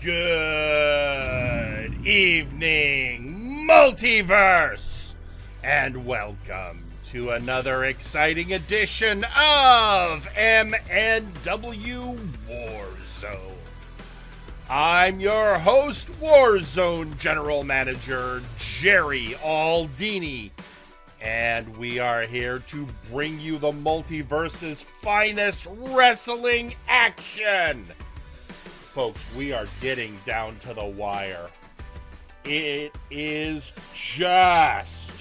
Good evening, Multiverse, and welcome to another exciting edition of MNW Warzone. I'm your host, Warzone General Manager Jerry Aldini, and we are here to bring you the Multiverse's finest wrestling action. Folks, we are getting down to the wire. It is just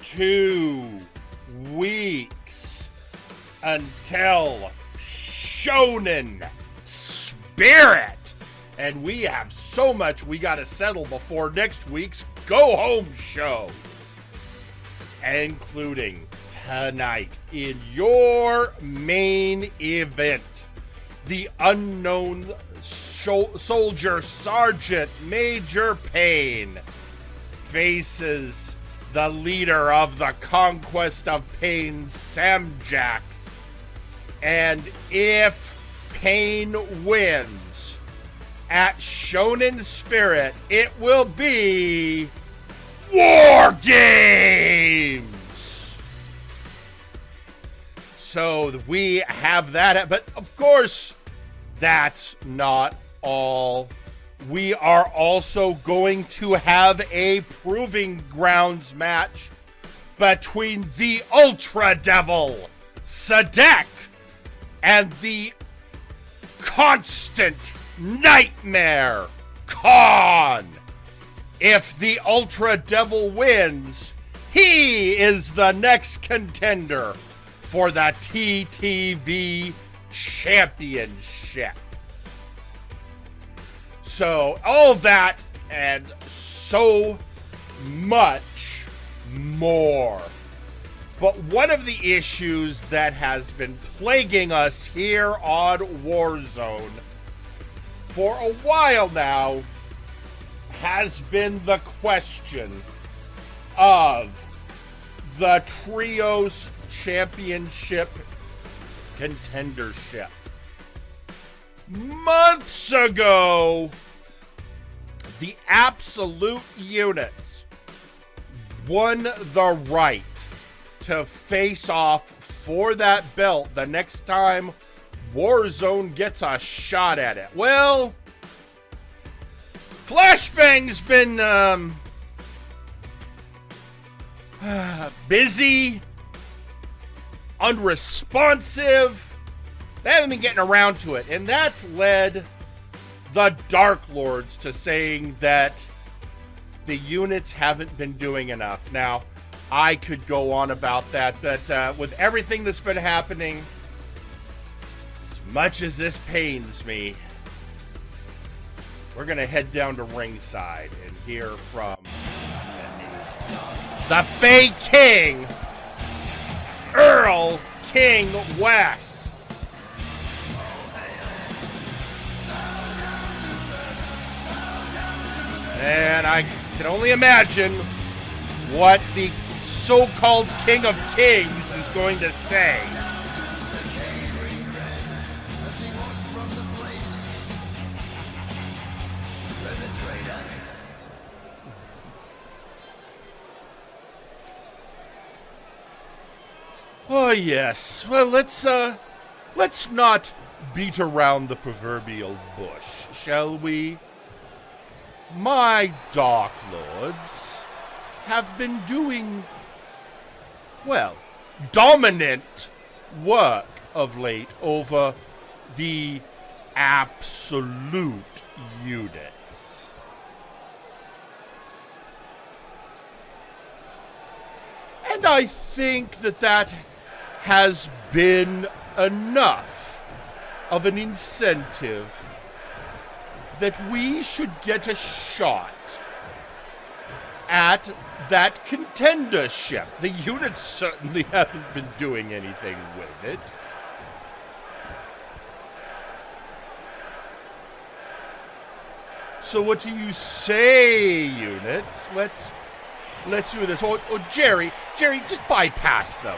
2 weeks until Shonen Spirit. And we have so much we gotta settle before next week's go-home show. Including tonight in your main event, the unknown soldier Sergeant Major Payne faces the leader of the Conquest of Pain, Semjax. And if Payne wins at Shonen Spirit, it will be War Games! So we have that, but of course, that's not all. We are also going to have a proving grounds match between the UltraDevil, Sadek, and the constant nightmare, Khan. If the UltraDevil wins, he is the next contender for the TTV Championship. So, all that and so much more. But one of the issues that has been plaguing us here on Warzone for a while now has been the question of the Trios Championship contendership. Months ago, the Absolute Units won the right to face off for that belt the next time Warzone gets a shot at it. Well, Flashbang's been busy, unresponsive. They haven't been getting around to it, and that's led the Dark Lords to saying that the units haven't been doing enough. Now, I could go on about that, but with everything that's been happening, as much as this pains me, we're going to head down to ringside and hear from the Fey King, Erlking Wes. And I can only imagine what the so-called King of Kings is going to say. Oh yes. Well, let's not beat around the proverbial bush, shall we? My Dark Lords have been doing, well, dominant work of late over the Absolute Units. And I think that has been enough of an incentive that we should get a shot at that contendership. The units certainly haven't been doing anything with it. So what do you say, units? Let's do this. Or Jerry, just bypass them.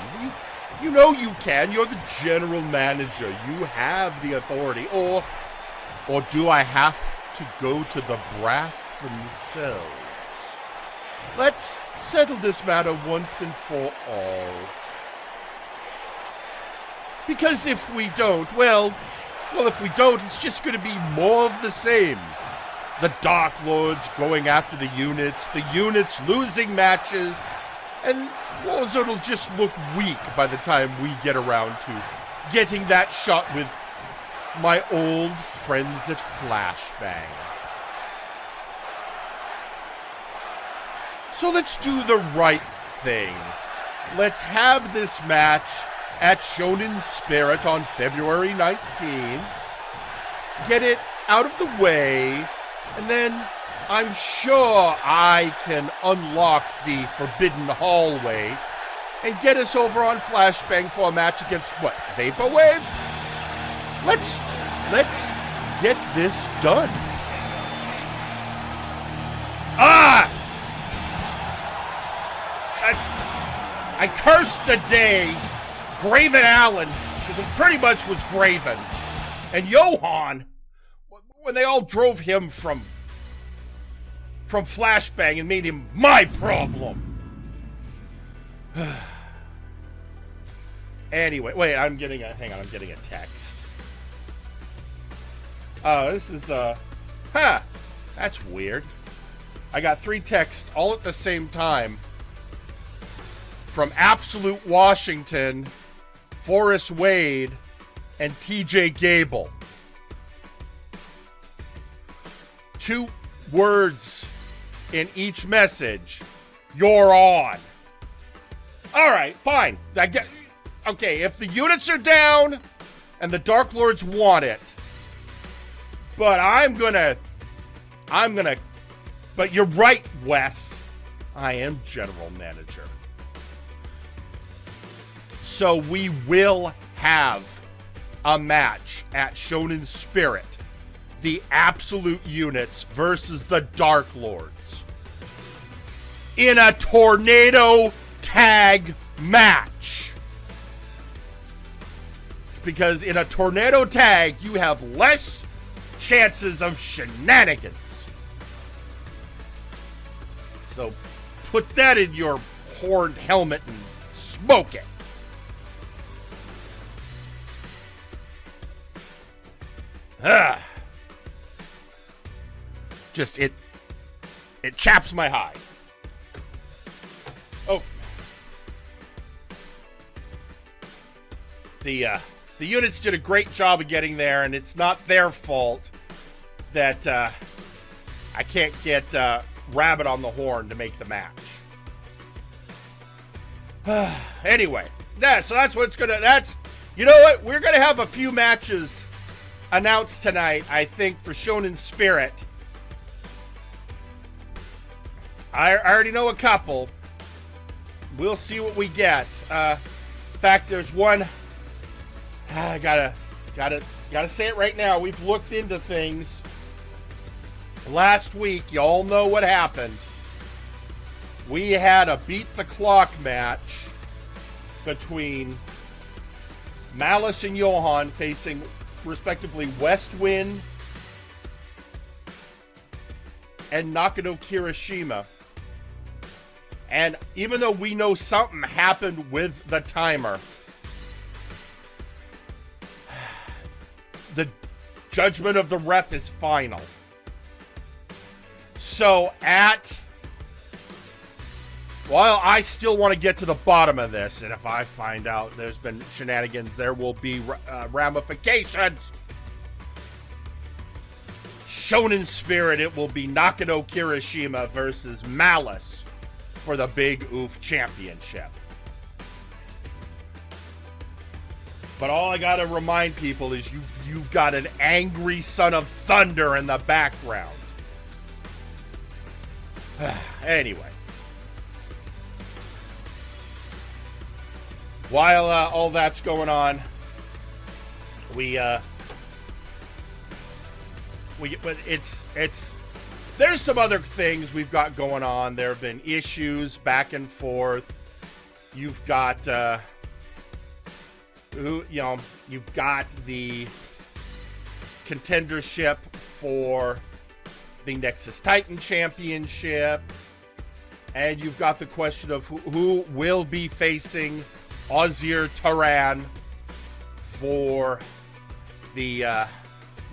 You know you can. You're the general manager. You have the authority. Or do I have to go to the brass themselves. Let's settle this matter once and for all. Because if we don't, well, if we don't, it's just going to be more of the same. The Dark Lords going after the units losing matches, and Warzone will just look weak by the time we get around to getting that shot with my old friends at Flashbang. So let's do the right thing. Let's have this match at Shonen Spirit on February 19th. Get it out of the way, and then I'm sure I can unlock the Forbidden Hallway and get us over on Flashbang for a match against, what, Vaporwave? Let's get this done. I cursed the day Graven Allen, because it pretty much was Graven, and Johan, when they all drove him from Flashbang and made him my problem. Anyway, wait, I'm getting a text. This is, that's weird. I got 3 texts all at the same time from Absolute Washington, Forrest Wade, and TJ Gable. 2 words in each message. You're on. All right, fine. Okay, if the units are down and the Dark Lords want it, but but you're right, Wes. I am general manager. So we will have a match at Shonen Spirit. The Absolute Units versus the Dark Lords in a tornado tag match. Because in a tornado tag, you have less chances of shenanigans. So put that in your horned helmet and smoke it. Just, it chaps my hide. Oh. The units did a great job of getting there, and it's not their fault that I can't get Rabbit on the horn to make the match. Anyway, so that's what's gonna, you know what? We're gonna have a few matches announced tonight, I think, for Shonen Spirit. I already know a couple. We'll see what we get. In fact, there's one. I gotta say it right now. We've looked into things. Last week, you all know what happened. We had a beat the clock match between Malice and Johan facing, respectively, Westwind and Nakano Kirishima. And even though we know something happened with the timer, the judgment of the ref is final. So while I still want to get to the bottom of this, and if I find out there's been shenanigans, there will be ramifications. Shonen Spirit, it will be Nakano Kirishima versus Malice for the Big Oof Championship. But all I gotta remind people is you've got an angry son of thunder in the background. Anyway. While all that's going on, there's some other things we've got going on. There have been issues back and forth. You've got you've got the contendership for the Nexus Titan Championship. And you've got the question of who will be facing Ausir Taran for the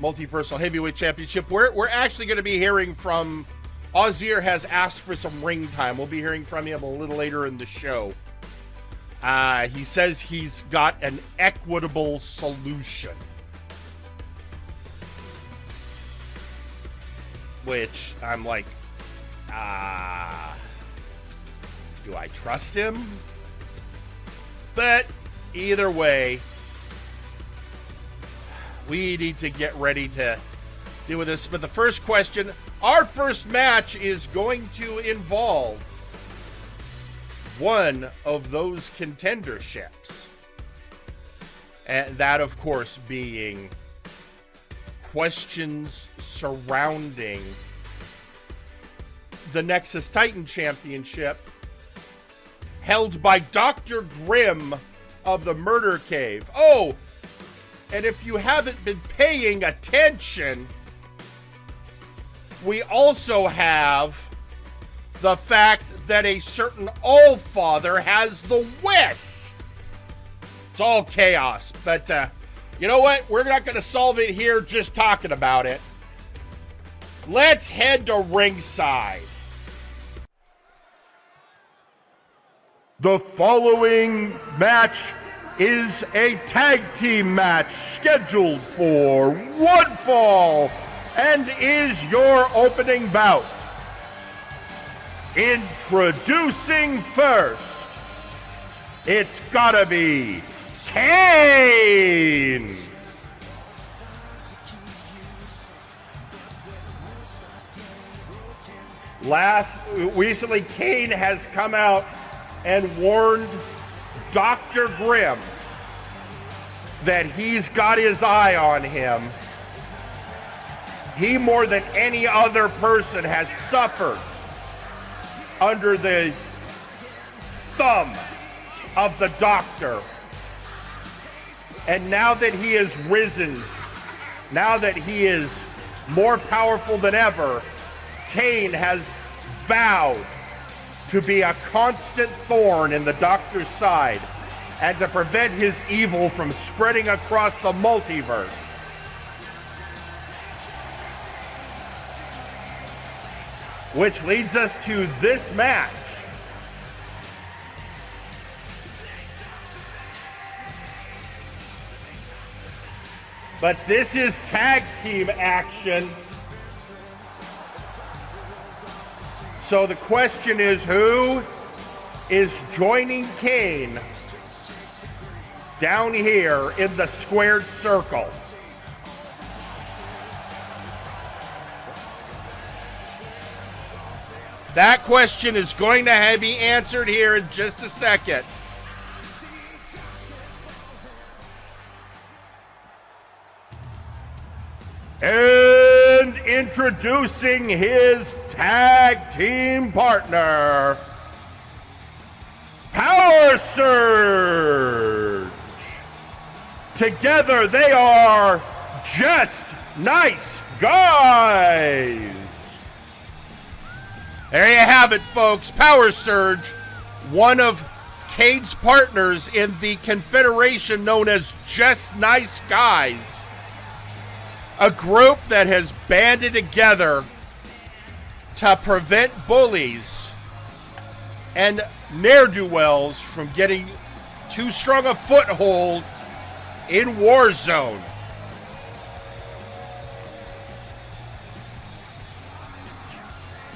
Multiversal Heavyweight Championship. We're actually going to be hearing from... Ausir has asked for some ring time. We'll be hearing from him a little later in the show. He says he's got an equitable solution. Which I'm like, do I trust him? But either way, we need to get ready to deal with this. But the first question, our first match is going to involve one of those contenderships. And that, of course, being questions surrounding the Nexus Titan Championship held by Dr. Grimm of the Murder Cave. Oh, and if you haven't been paying attention, we also have the fact that a certain Allfather has the wish. It's all chaos, but you know what? We're not going to solve it here just talking about it. Let's head to ringside. The following match is a tag team match scheduled for one fall and is your opening bout. Introducing first, it's gotta be Kane! Recently, Kane has come out and warned Dr. Grimm that he's got his eye on him. He, more than any other person, has suffered under the thumb of the Doctor. And now that he has risen, now that he is more powerful than ever, Kane has vowed to be a constant thorn in the Doctor's side and to prevent his evil from spreading across the multiverse. Which leads us to this match. But this is tag team action. So the question is, who is joining Kane down here in the squared circle? That question is going to be answered here in just a second. And introducing his tag team partner, Power Surge. Together they are just nice guys. There you have it, folks. Power Surge, one of Cade's partners in the confederation known as Just Nice Guys. A group that has banded together to prevent bullies and ne'er-do-wells from getting too strong a foothold in Warzone.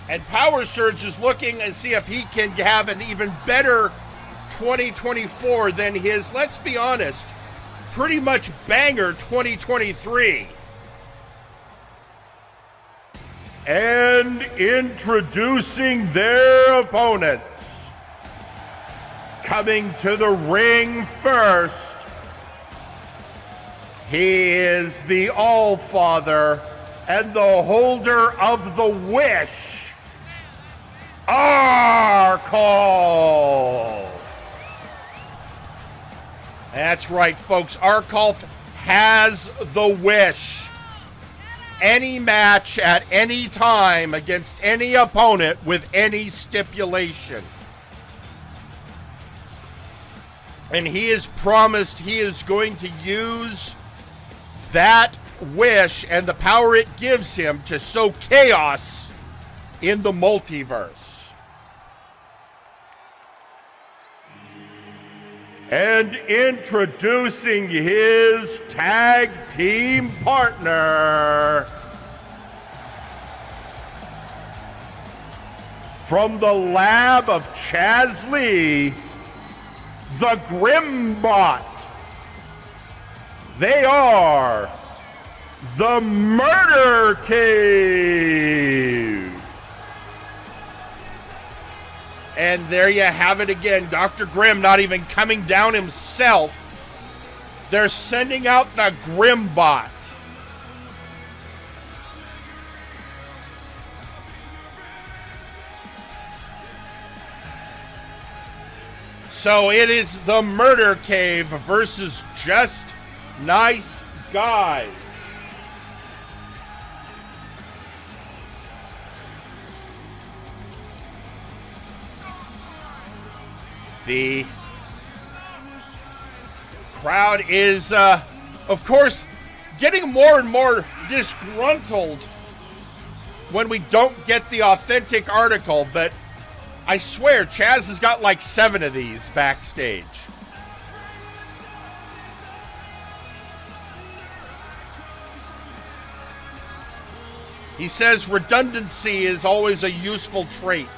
And Power Surge is looking and see if he can have an even better 2024 than his, let's be honest, pretty much banger 2023. And introducing their opponents, coming to the ring first, he is the Allfather and the holder of the wish, Arkolf. That's right, folks. Arkolf has the wish. any match at any time against any opponent with any stipulation. And he has promised he is going to use that wish and the power it gives him to sow chaos in the multiverse. And introducing his tag team partner, from the lab of Chaz Lee, the Grimbot. They are the Murder Cave. And there you have it again. Dr. Grimm not even coming down himself. They're sending out the Grimbot. So it is the Murder Cave versus Just Nice Guys. The crowd is, of course, getting more and more disgruntled when we don't get the authentic article, but I swear, Chaz has got like 7 of these backstage. He says redundancy is always a useful trait.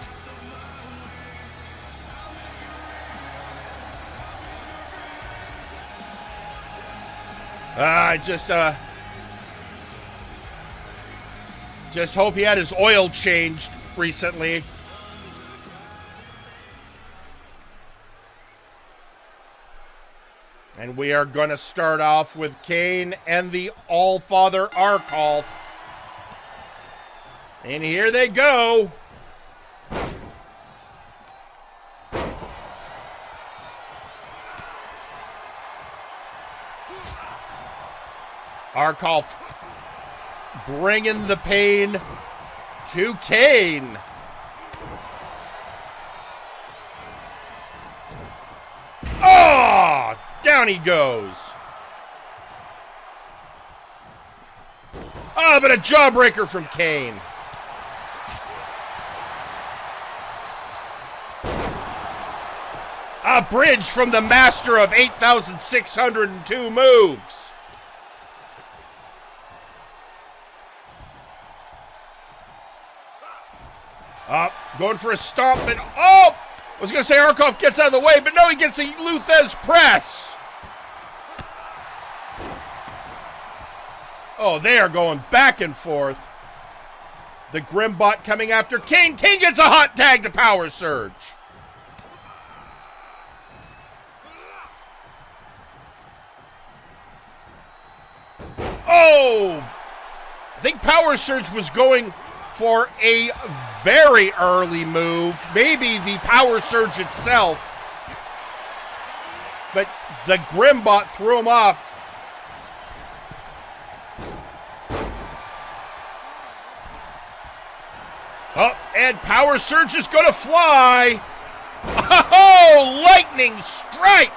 I just hope he had his oil changed recently. And we are going to start off with Kane and the Allfather Arkolf. And here they go. Arkolf bringing the pain to Kane. Oh, down he goes. Oh, but a jawbreaker from Kane. A bridge from the master of 8,602 moves. Going for a stomp, and oh! I was going to say Arkolf gets out of the way, but no, he gets a Luthez press. Oh, they are going back and forth. The Grimbot coming after Kane. Kane gets a hot tag to Power Surge. Oh! I think Power Surge was going for a very early move, maybe the Power Surge itself, but the Grimbot threw him off. Oh, and Power Surge is going to fly. Oh, lightning strike.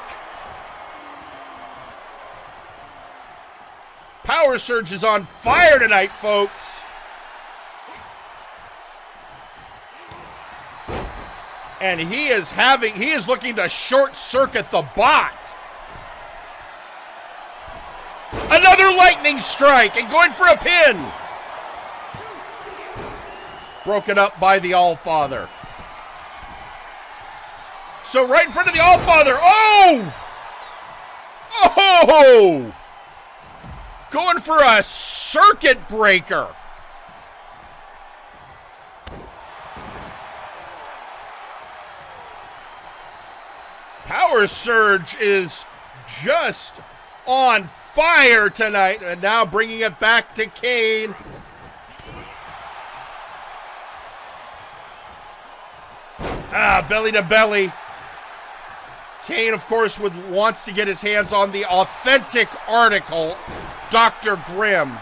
Power Surge is on fire tonight, folks. And he is looking to short circuit the bot. Another lightning strike and going for a pin. Broken up by the Allfather. So right in front of the Allfather. Oh! Oh! Going for a circuit breaker. Power Surge is just on fire tonight. And now bringing it back to Kane. Belly to belly. Kane, of course, wants to get his hands on the authentic article, Dr. Grimm.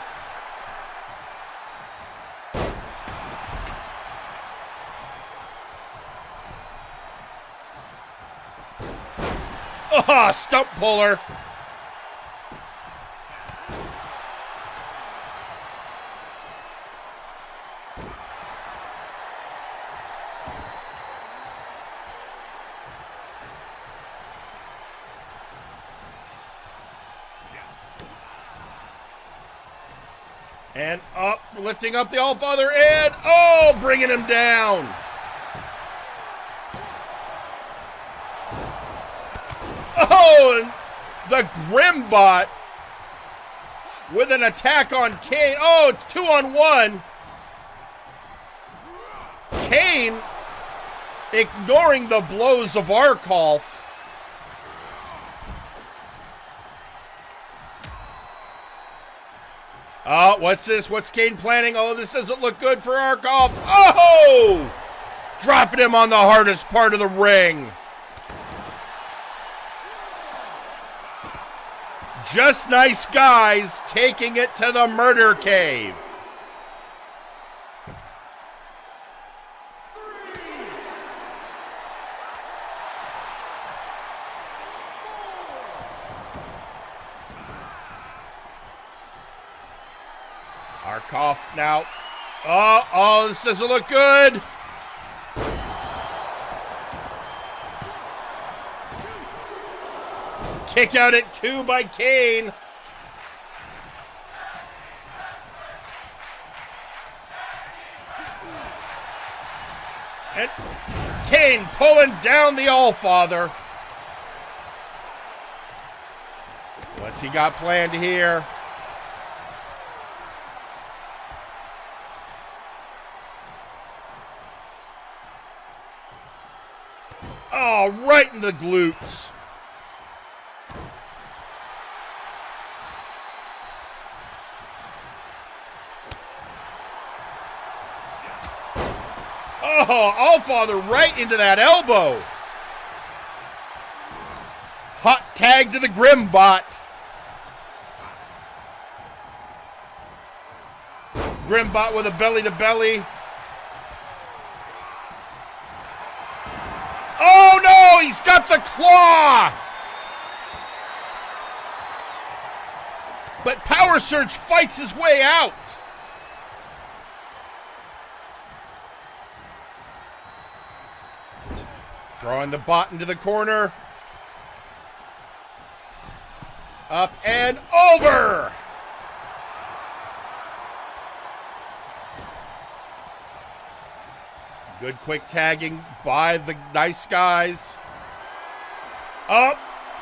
Oh, stump puller. And up, lifting up the Allfather, and oh, bringing him down. Oh, and the Grimbot with an attack on Kane. Oh, it's 2-on-1. Kane ignoring the blows of Arkolf. Oh, what's this? What's Kane planning? Oh, this doesn't look good for Arkolf. Oh! Dropping him on the hardest part of the ring. Just Nice Guys taking it to the murder cave. Arkolf now. Oh, this doesn't look good. Kick out at 2 by Kane. And Kane pulling down the Allfather. What's he got planned here? Oh, right in the glutes. Oh, Allfather right into that elbow. Hot tag to the Grimbot. Grimbot with a belly-to-belly. Oh, no! He's got the claw! But Power Surge fights his way out. Throwing the bot into the corner. Up and over! Good quick tagging by the Nice Guys. Up.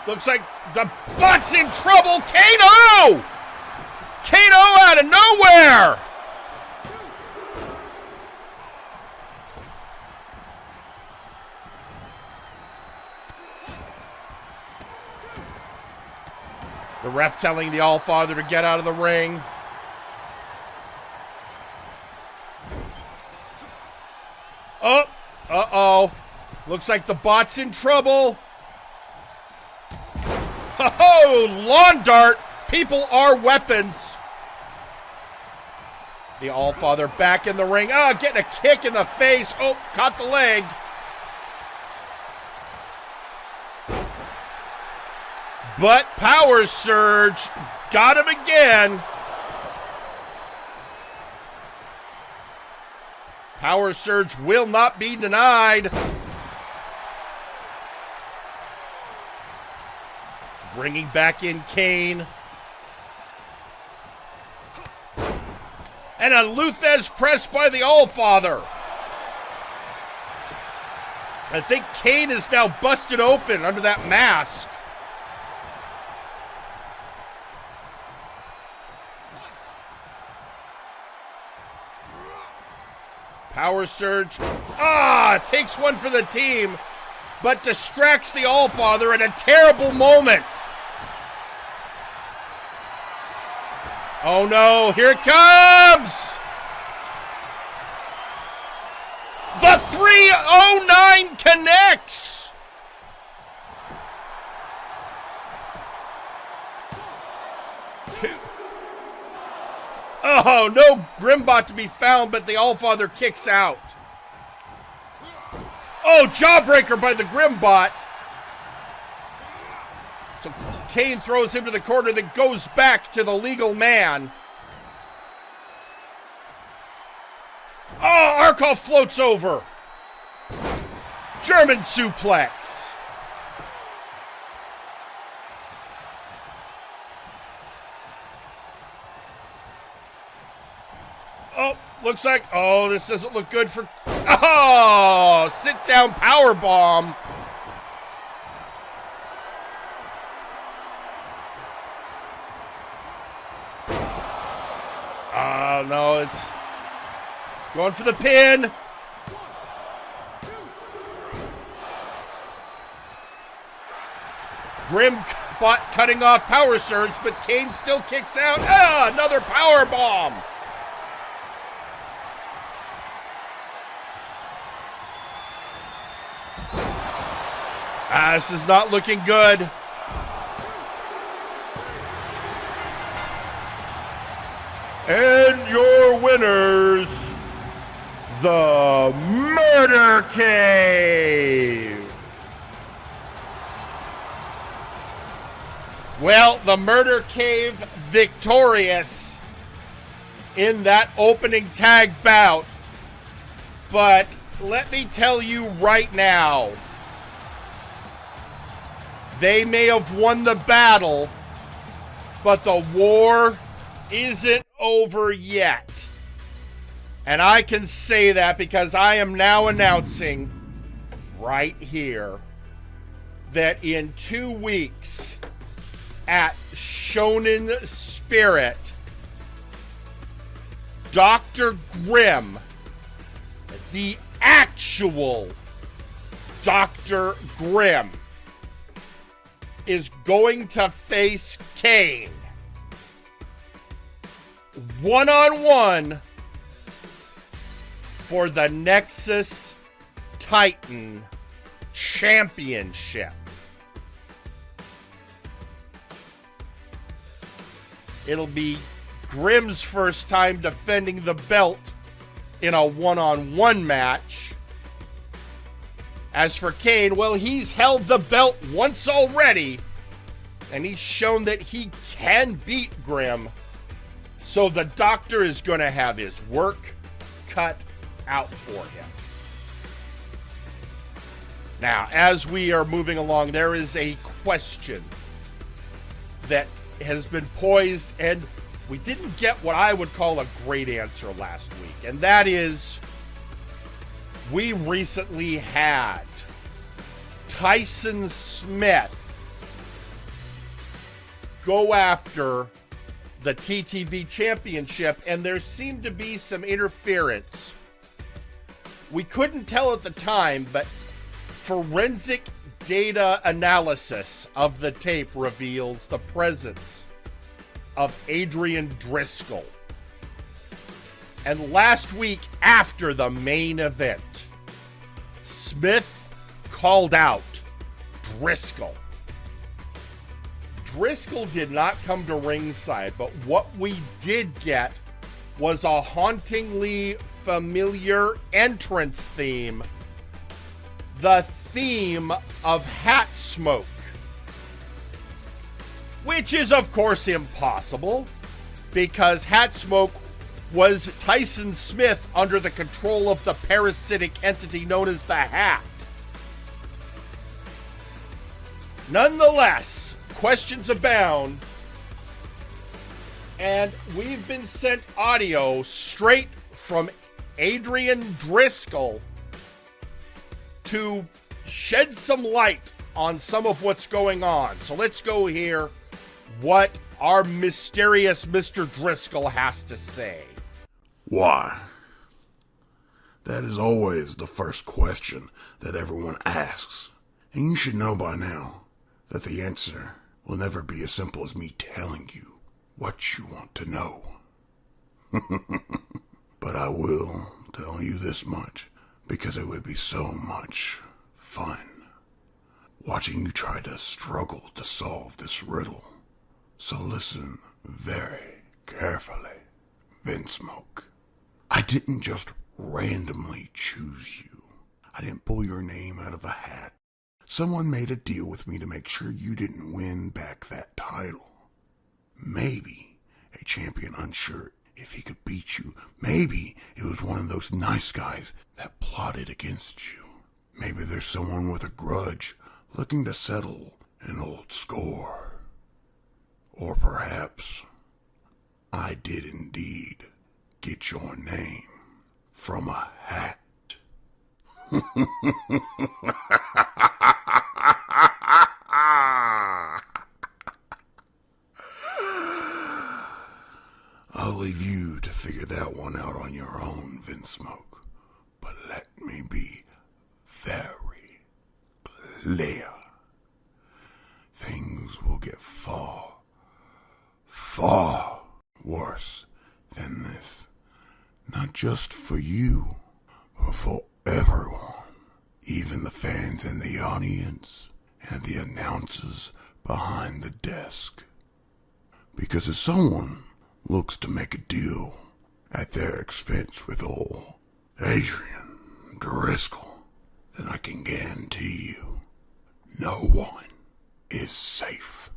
Looks like the bot's in trouble. Kano! Kano out of nowhere! The ref telling the Allfather to get out of the ring. Oh, uh-oh. Looks like the bot's in trouble. Oh, lawn dart. People are weapons. The Allfather back in the ring. Oh, getting a kick in the face. Oh, caught the leg. But Power Surge got him again. Power Surge will not be denied. Bringing back in Kane. And a Luthez press by the Allfather. I think Kane is now busted open under that mask. Power Surge, takes one for the team, but distracts the Allfather at a terrible moment. Oh no, here it comes! The 309 connects! Oh, no Grimbot to be found, but the Allfather kicks out. Oh, jawbreaker by the Grimbot. So Kane throws him to the corner, then goes back to the legal man. Oh, Markov floats over. German suplex. Oh, looks like, this doesn't look good for, sit down power bomb. No, it's going for the pin. Grim cutting off power surge, but Kane still kicks out. Another power bomb. This is not looking good. And your winners, the Murder Cave. Well, the Murder Cave victorious in that opening tag bout. But let me tell you right now, they may have won the battle, but the war isn't over yet. And I can say that because I am now announcing right here that in 2 weeks at Shonen Spirit, Dr. Grimm, the actual Dr. Grimm, is going to face Kane one-on-one for the Nexus Titan Championship. It'll be Grimm's first time defending the belt in a one-on-one match. As for Kane, well, he's held the belt once already, and he's shown that he can beat Grimm. So the Doctor is going to have his work cut out for him. Now, as we are moving along, there is a question that has been poised, and we didn't get what I would call a great answer last week. And that is, we recently had Tyson Smith go after the TTV Championship, and there seemed to be some interference. We couldn't tell at the time, but forensic data analysis of the tape reveals the presence of Adrian Driscoll. And last week, after the main event, Smith called out Driscoll. Driscoll did not come to ringside, but what we did get was a hauntingly familiar entrance theme, the theme of Hat Smoke, which is of course impossible because Hat Smoke was Tyson Smith under the control of the parasitic entity known as the Hat. Nonetheless, questions abound, and we've been sent audio straight from Adrian Driscoll to shed some light on some of what's going on. So let's go hear what our mysterious Mr. Driscoll has to say. Why? That is always the first question that everyone asks. And you should know by now that the answer will never be as simple as me telling you what you want to know. But I will tell you this much, because it would be so much fun watching you try to struggle to solve this riddle. So listen very carefully, Vinsmoke. I didn't just randomly choose you. I didn't pull your name out of a hat Someone made a deal with me to make sure you didn't win back that title. Maybe a champion unsure if he could beat you. Maybe it was one of those nice guys that plotted against you. Maybe there's someone with a grudge looking to settle an old score. Or perhaps I did indeed get your name from a hat. I'll leave you to figure that one out on your own, Vinsmoke. But let me be very clear. Things will get far, far worse than this. Not just for you, but for everyone. Even the fans in the audience and the announcers behind the desk. Because if someone looks to make a deal at their expense with old Adrian Driscoll, then I can guarantee you, no one is safe.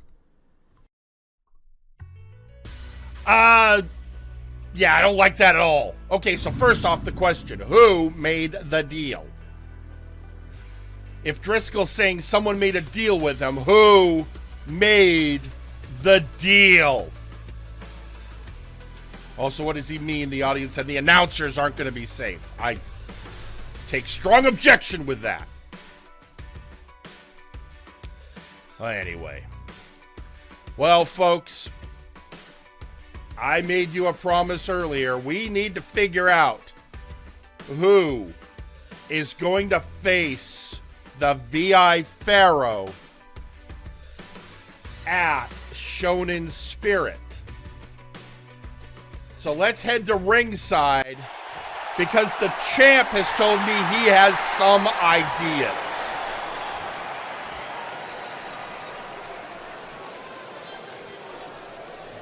Yeah, I don't like that at all. Okay, so first off the question, who made the deal? If Driscoll's saying someone made a deal with him, who made the deal? Also, what does he mean the audience and the announcers aren't going to be safe? I take strong objection with that. Well, anyway. Well, folks, I made you a promise earlier. We need to figure out who is going to face the VI Pharaoh at Shonen Spirit. So let's head to ringside because the champ has told me he has some ideas.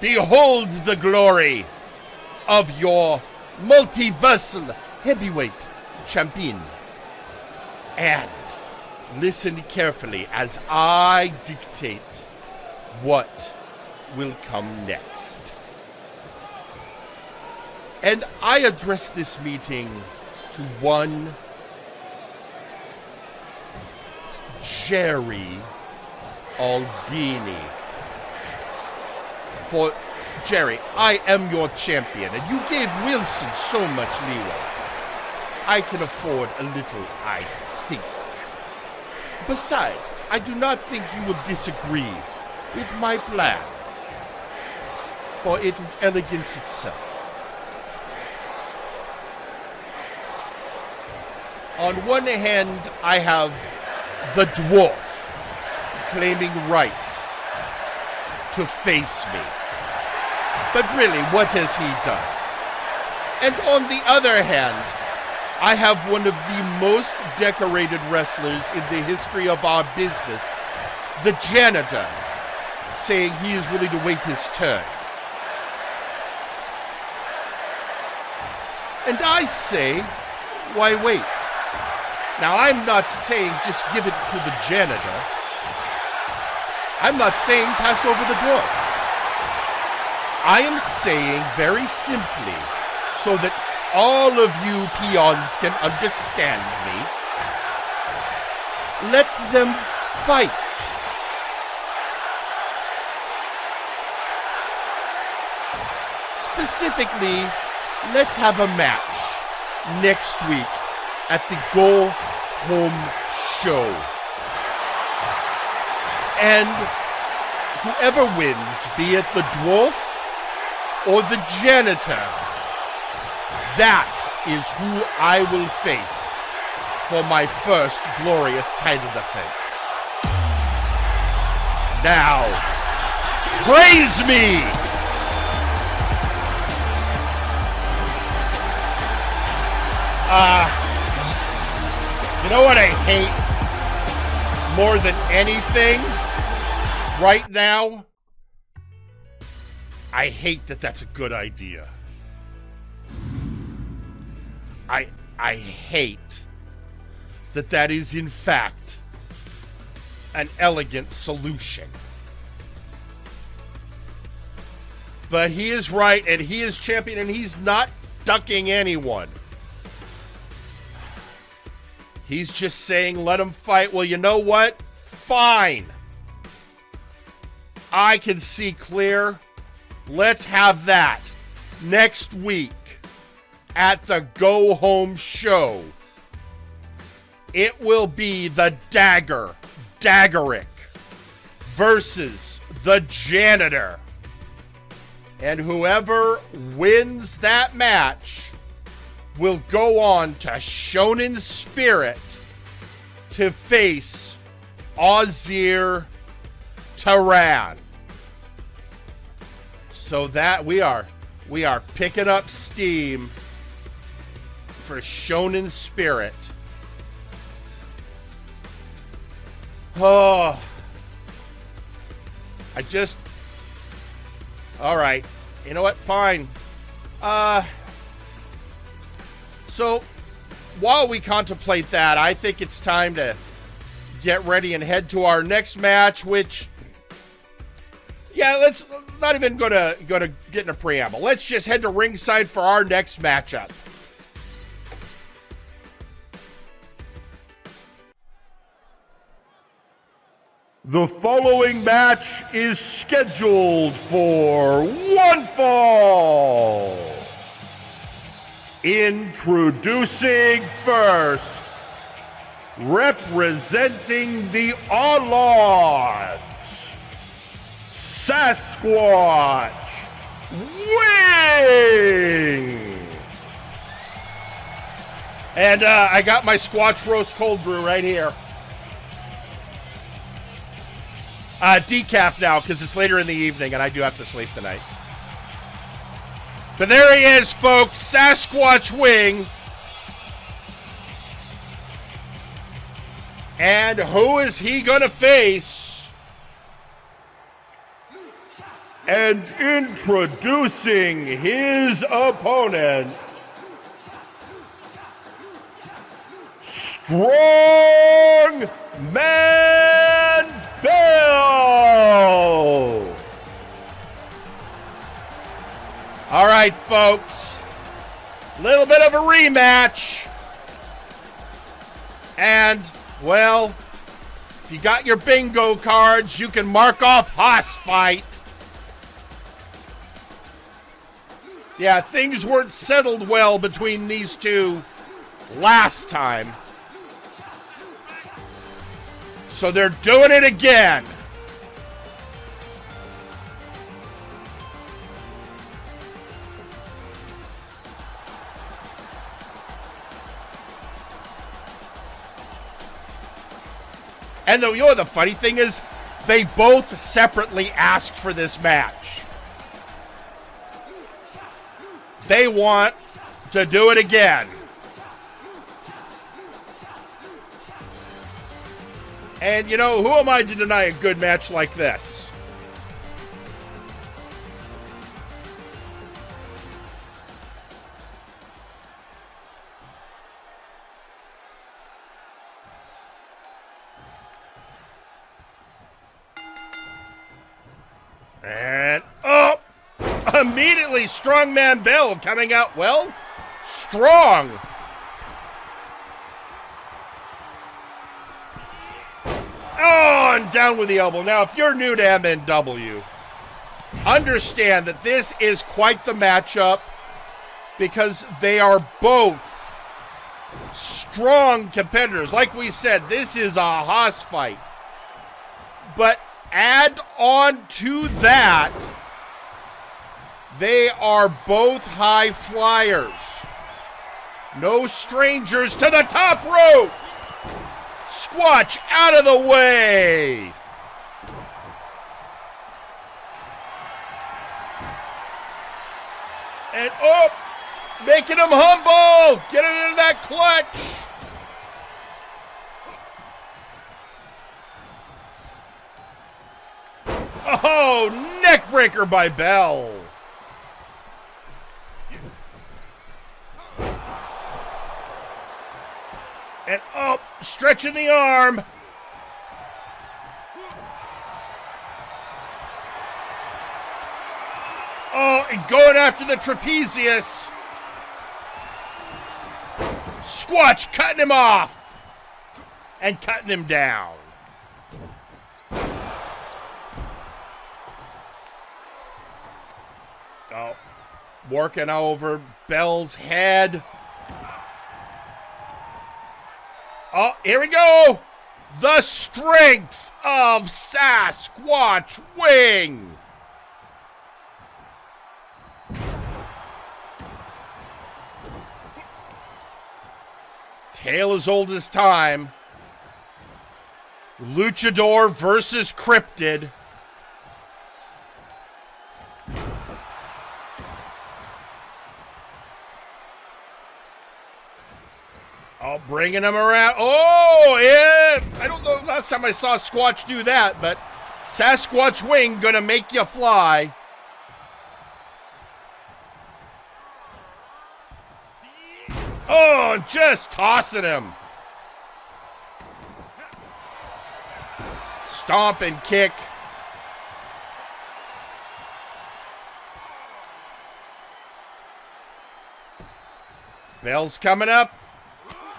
Behold the glory of your multiversal heavyweight champion. And listen carefully as I dictate what will come next. And I address this meeting to one Jerry Aldini. For, Jerry, I am your champion, and you gave Wilson so much leeway. I can afford a little, I think. Besides, I do not think you will disagree with my plan, for it is elegance itself. On one hand, I have the dwarf claiming right to face me. But really, what has he done? And on the other hand, I have one of the most decorated wrestlers in the history of our business, the janitor, saying he is willing to wait his turn. And I say, why wait? Now, I'm not saying just give it to the janitor. I'm not saying pass over the dwarf. I am saying very simply, so that all of you peons can understand me, let them fight. Specifically, let's have a match next week at the Go Home Show. And whoever wins, be it the dwarf or the janitor, that is who I will face for my first glorious title defense. Now, praise me! You know what I hate more than anything right now? I hate that that's a good idea. I hate that that is in fact an elegant solution. But he is right, and he is champion, and he's not ducking anyone. He's just saying, let him fight. Well, you know what? Fine. I can see clear. Let's have that next week at the Go Home show. It will be the Daggerick versus the Janitor. And whoever wins that match will go on to Shonen Spirit to face Ausir Taran. So that we are picking up steam for Shonen Spirit. Oh, all right. You know what? Fine. So while we contemplate that, I think it's time to get ready and head to our next match, which, yeah, let's not even gonna get in a preamble. Let's just head to ringside for our next matchup. The following match is scheduled for one fall. Introducing first, representing the Odds, Sasquatch Wing. And I got my Squatch Roast Cold Brew right here. Decaf now, because it's later in the evening and I do have to sleep tonight. But there he is, folks, Sasquatch Wing. And who is he going to face? And introducing his opponent, Strongman Bill. All right, folks. A little bit of a rematch. And, well, if you got your bingo cards, you can mark off Hoss fight. Yeah, things weren't settled well between these two last time. So they're doing it again. And you know the funny thing is, they both separately asked for this match. They want to do it again. And, you know, who am I to deny a good match like this? And, oh! Immediately, Strongman Bill coming out, well, strong. Oh, and down with the elbow. Now, if you're new to MNW, understand that this is quite the matchup because they are both strong competitors. Like we said, this is a Hoss fight. But add on to that, they are both high flyers. No strangers to the top rope. Squatch out of the way. And oh, making him humble. Getting into that clutch. Oh, neck breaker by Bell. And oh, stretching the arm. Oh, and going after the trapezius. Squatch cutting him off. And cutting him down. Oh, working over Bell's head. Oh, here we go. The strength of Sasquatch Wing. Tale as old as time. Luchador versus Cryptid. Oh, bringing him around. Oh, yeah. I don't know last time I saw Squatch do that, but Sasquatch Wing gonna make you fly. Oh, just tossing him. Stomp and kick. Bell's coming up.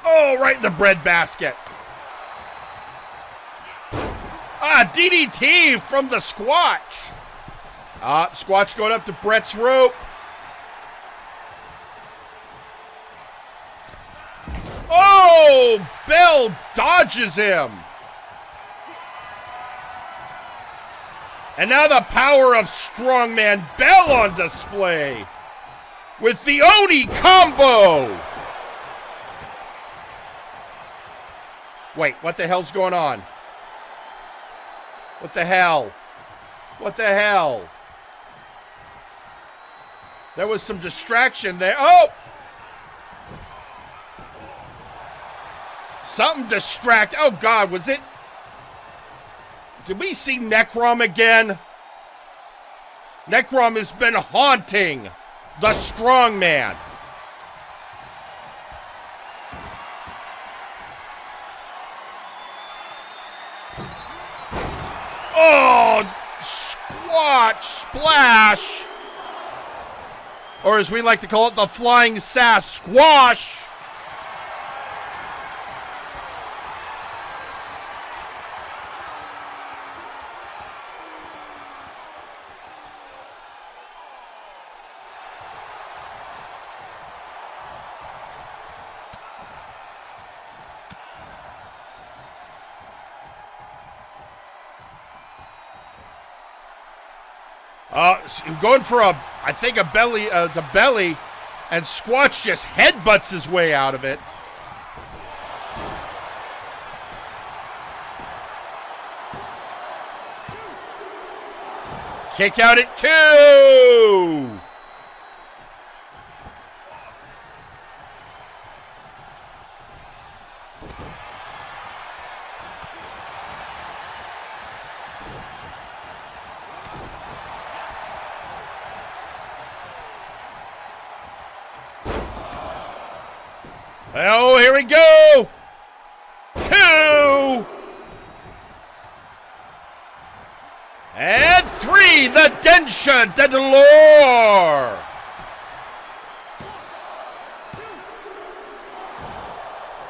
Oh, right in the breadbasket. Ah, DDT from the Squatch. Squatch going up to Brett's rope. Oh, Bell dodges him. And now the power of Strongman Bell on display with the Oni combo. Wait, what the hell's going on? What the hell? What the hell? There was some distraction there. Oh! Something distract. Oh, God, was it? Did we see Necrom again? Necrom has been haunting the Strongman. Oh, Squatch splash. Or as we like to call it, the flying Sasquatch. Going for I think the belly, and Squatch just headbutts his way out of it. Kick out at 2. Oh, here we go! 2! And 3, the Densha Dedalore!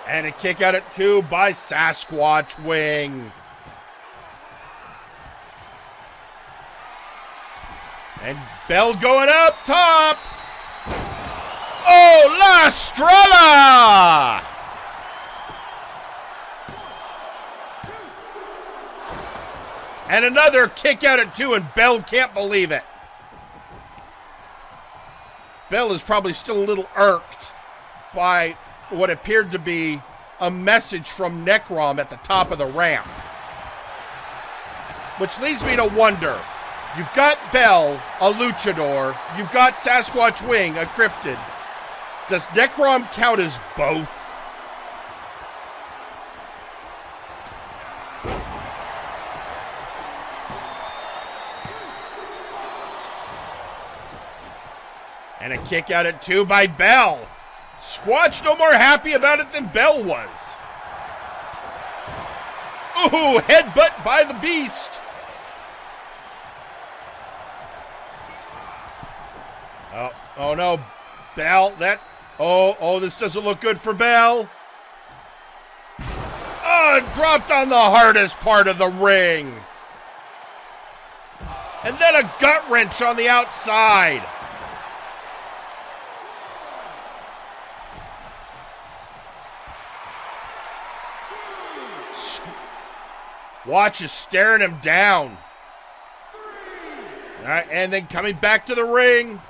And a kick out at 2 by Sasquatch Wing. And Bell going up top! Oh, La Strala! And another kick out at 2, and Bell can't believe it. Bell is probably still a little irked by what appeared to be a message from Necrom at the top of the ramp. Which leads me to wonder, you've got Bell, a luchador, you've got Sasquatch Wing, a cryptid. Does Necrom count as both? And a kick out at 2 by Bell. Squatch no more happy about it than Bell was. Ooh, headbutt by the Beast. Oh no, Bell, this doesn't look good for Bell. Oh, dropped on the hardest part of the ring. And then a gut wrench on the outside. Watch is staring him down. All right, and then coming back to the ring.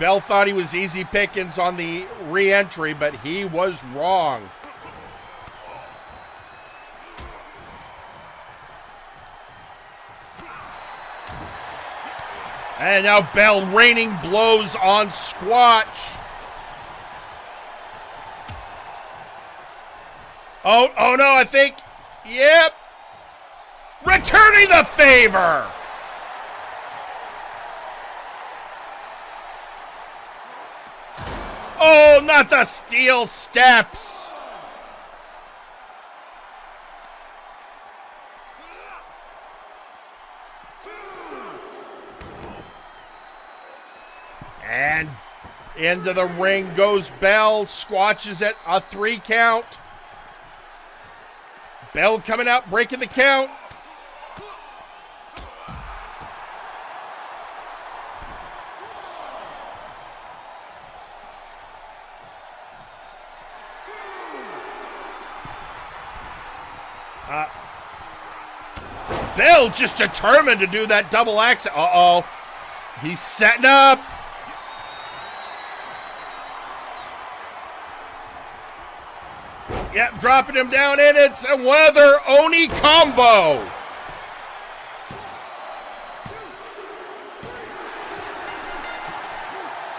Bell thought he was easy pickings on the re-entry, but he was wrong. And now Bell raining blows on Squatch. Oh no, I think, yep. Returning the favor. Oh, not the steel steps. And into the ring goes Bell. Squatches at a 3 count. Bell coming out, breaking the count. Bell just determined to do that double axe. Uh-oh. He's setting up. Yep, dropping him down, and it's a weather Oni combo.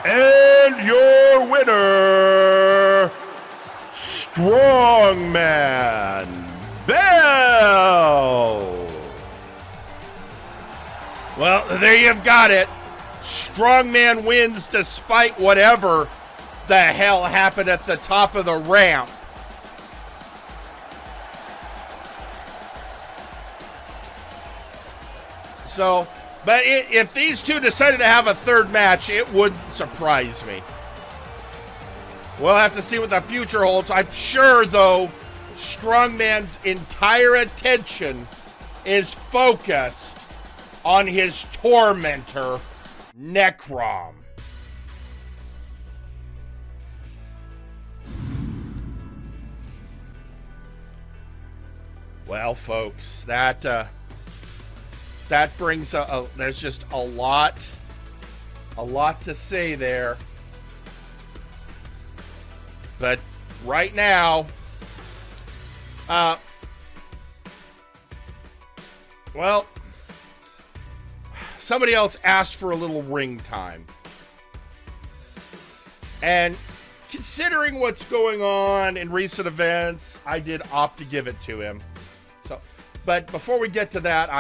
And your winner, Strongman Bell. Well, there you've got it. Strongman wins despite whatever the hell happened at the top of the ramp. So, but if these two decided to have a third match, it wouldn't surprise me. We'll have to see what the future holds. I'm sure, though, Strongman's entire attention is focused on his tormentor, Necrom. Well, folks, that brings there's just a lot to say there. But right now, well, somebody else asked for a little ring time. And considering what's going on in recent events, I did opt to give it to him. But before we get to that,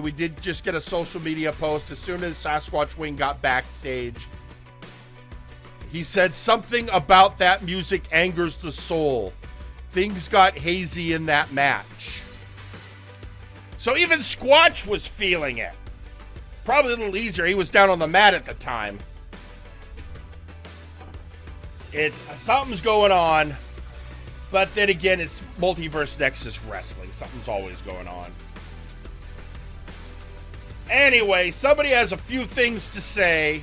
we did just get a social media post as soon as Sasquatch Wing got backstage. He said something about that music angers the soul. Things got hazy in that match. So even Squatch was feeling it. Probably a little easier. He was down on the mat at the time. Something's going on. But then again, it's Multiverse Nexus Wrestling. Something's always going on. Anyway, somebody has a few things to say.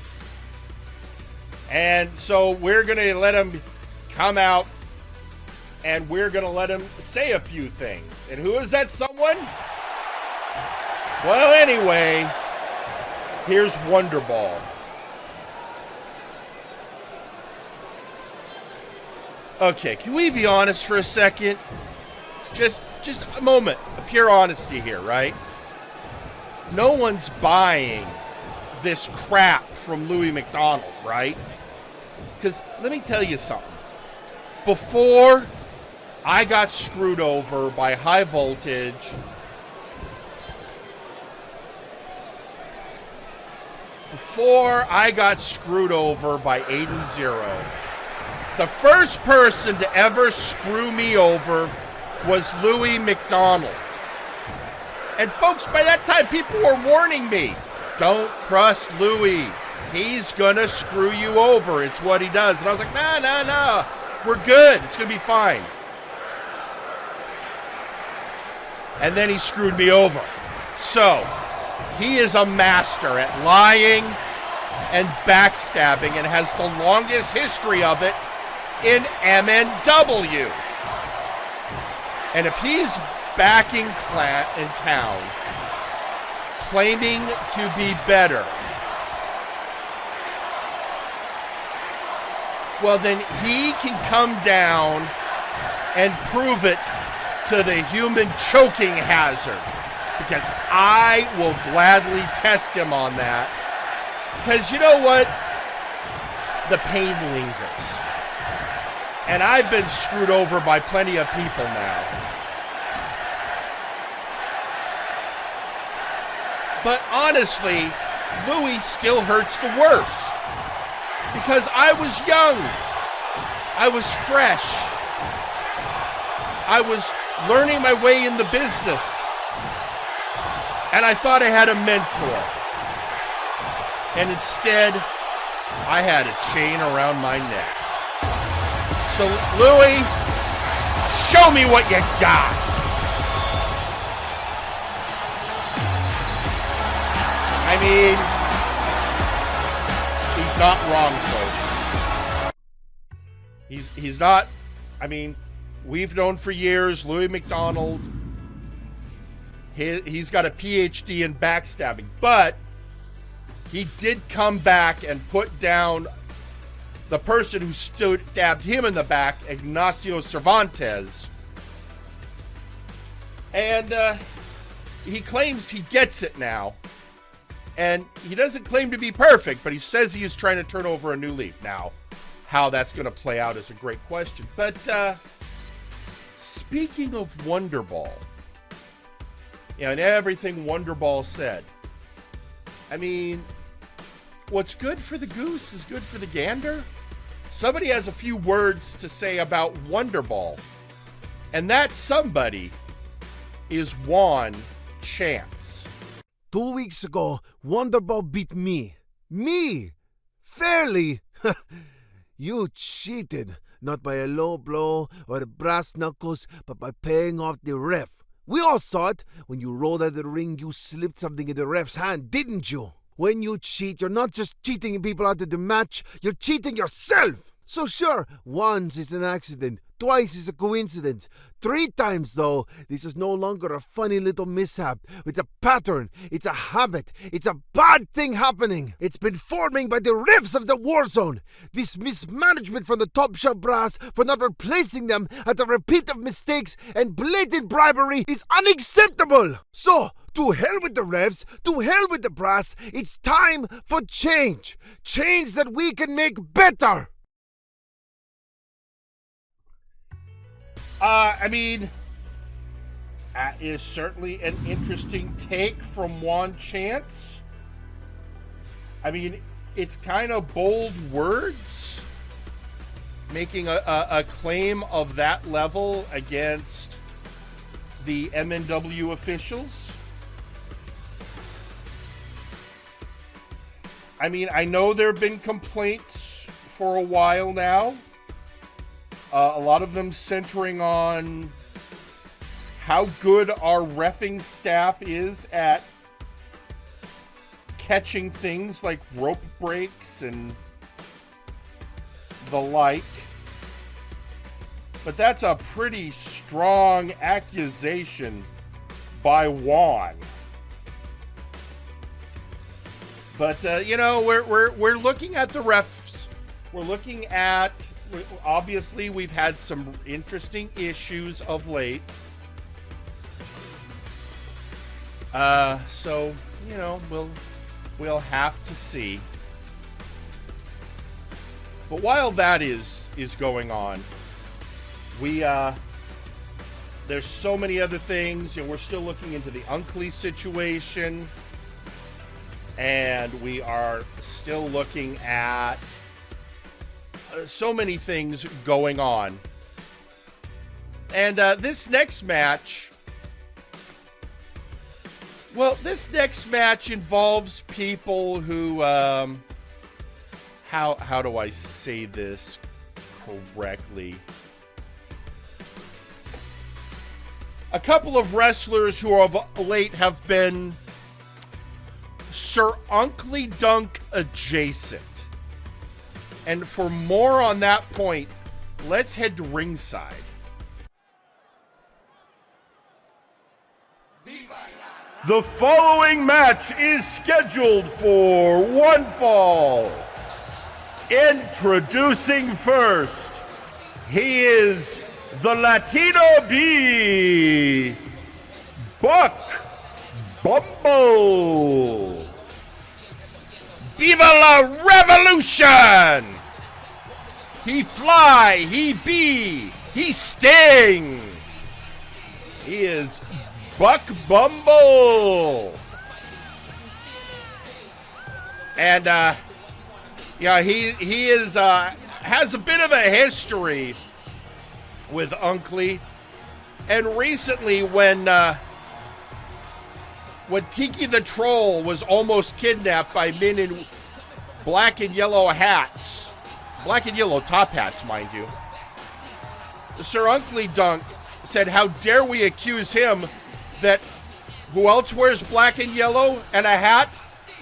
And so we're going to let him come out. And we're going to let him say a few things. And who is that someone? Well, anyway, here's Wonderball. Okay, can we be honest for a second? Just a moment of pure honesty here, right? No one's buying this crap from Louis McDonald, right? Because let me tell you something. Before I got screwed over by High Voltage, before I got screwed over by Aiden Zero, the first person to ever screw me over was Louis McDonald. And folks, by that time, people were warning me. Don't trust Louis. He's gonna screw you over. It's what he does. And I was like, no. We're good. It's gonna be fine. And then he screwed me over. So, he is a master at lying and backstabbing and has the longest history of it in MNW. And if he's back in town, claiming to be better, well, then he can come down and prove it to the human choking hazard, because I will gladly test him on that. Because you know what? The pain lingers. And I've been screwed over by plenty of people now. But honestly, Louis still hurts the worst. Because I was young. I was fresh. I was learning my way in the business. And I thought I had a mentor. And instead, I had a chain around my neck. So, Louis, show me what you got. I mean, he's not wrong, folks. He's not, I mean, we've known for years, Louis McDonald, he's got a PhD in backstabbing, but he did come back and put down the person who stabbed him in the back, Ignacio Cervantes. And he claims he gets it now. And he doesn't claim to be perfect, but he says he is trying to turn over a new leaf. Now, how that's going to play out is a great question. But speaking of Wonderball, and everything Wonderball said, I mean, what's good for the goose is good for the gander. Somebody has a few words to say about Wonderball, and that somebody is Juan Chance. 2 weeks ago, Wonderball beat me. Me! Fairly! You cheated, not by a low blow or brass knuckles, but by paying off the ref. We all saw it. When you rolled out of the ring, you slipped something in the ref's hand, didn't you? When you cheat, you're not just cheating people out of the match, you're cheating yourself! So sure, once is an accident, twice is a coincidence. 3 times, though, this is no longer a funny little mishap. It's a pattern, it's a habit, it's a bad thing happening. It's been forming by the refs of the Warzone. This mismanagement from the top shelf brass for not replacing them at the repeat of mistakes and blatant bribery is unacceptable. So, to hell with the refs, to hell with the brass, it's time for change. Change that we can make better. I mean, that is certainly an interesting take from Juan Chance. I mean, it's kind of bold words, making a claim of that level against the MNW officials. I mean, I know there have been complaints for a while now. A lot of them centering on how good our reffing staff is at catching things like rope breaks and the like. But that's a pretty strong accusation by Juan. But you know, we're looking at the refs. We're looking at, obviously, we've had some interesting issues of late. So, you know, we'll have to see. But while that is going on, there's so many other things. You know, we're still looking into the Unkley situation, and we are still looking at so many things going on. And this next match, Well, this next match involves people who, how do I say this correctly? A couple of wrestlers who of late have been Sir Uncle Dunk adjacent. And for more on that point, let's head to ringside. The following match is scheduled for one fall. Introducing first, he is the Latino B, Buck Bumble. Viva la revolution! He fly, he be, he sting. He is Buck Bumble. And yeah, he is has a bit of a history with Uncle. And recently when Tiki the Troll was almost kidnapped by men in black and yellow hats, black and yellow top hats, mind you, Sir Uncle Dunk said, how dare we accuse him that who else wears black and yellow and a hat?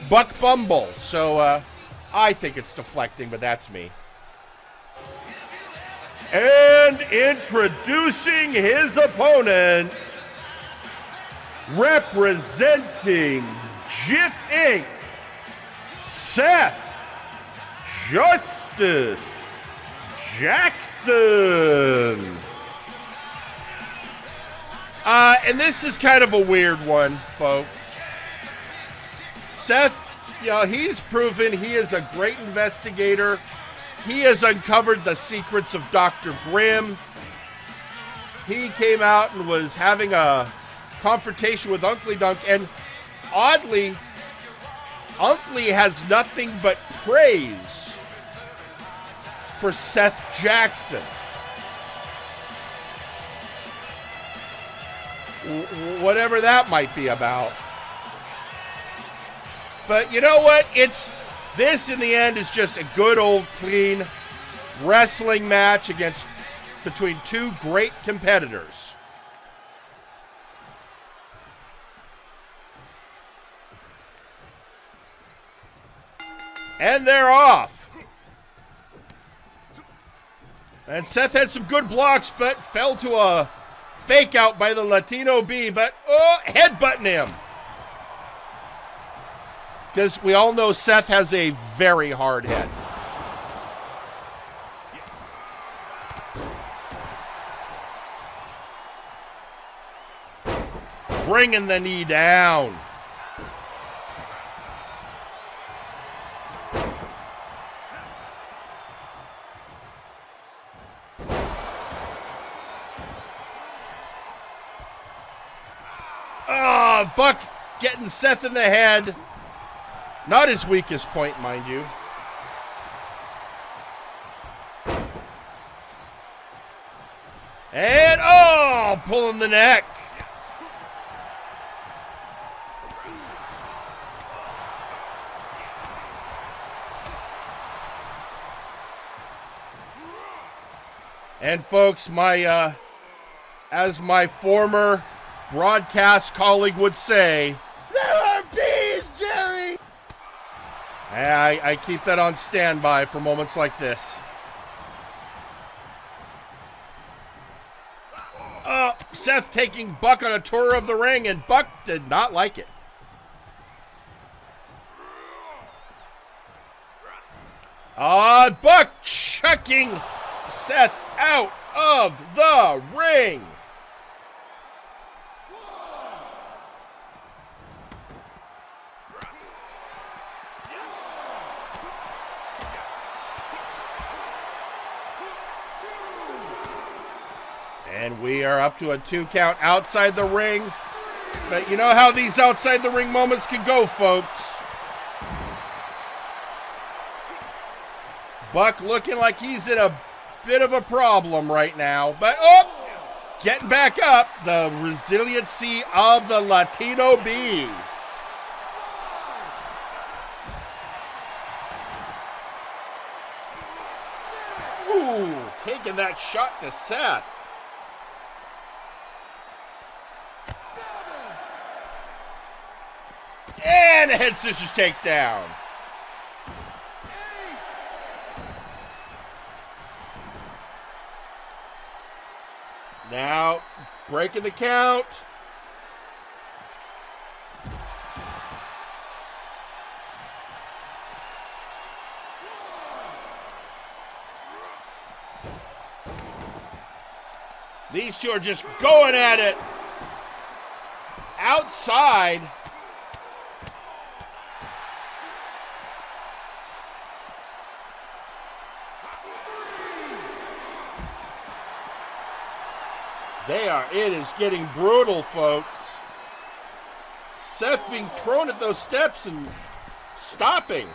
Buck Bumble. So I think it's deflecting, but that's me. And introducing his opponent, representing JIT Inc., Seth Justice Jackson. And this is kind of a weird one, folks. Seth, he's proven he is a great investigator. He has uncovered the secrets of Dr. Grimm. He came out and was having a confrontation with Uncle Dunk, and oddly, Uncle has nothing but praise for Seth Jackson. Whatever that might be about. But you know what? This in the end is just a good old clean wrestling match between two great competitors. And they're off. And Seth had some good blocks, but fell to a fake out by the Latino B, but headbutting him. Because we all know Seth has a very hard head. Bringing the knee down. Buck getting Seth in the head. Not his weakest point, mind you. And, pulling the neck. And folks, as my former broadcast colleague would say, there are bees, Jerry! I keep that on standby for moments like this. Seth taking Buck on a tour of the ring, and Buck did not like it. Buck chucking Seth out of the ring. And we are up to a 2 count outside the ring. But you know how these outside the ring moments can go, folks. Buck looking like he's in a bit of a problem right now. But, getting back up. The resiliency of the Latino bee. Ooh, taking that shot to Seth. And a head scissors takedown. Now, breaking the count. These two are just going at it. Outside. It is getting brutal, folks. Seth being thrown at those steps and stopping.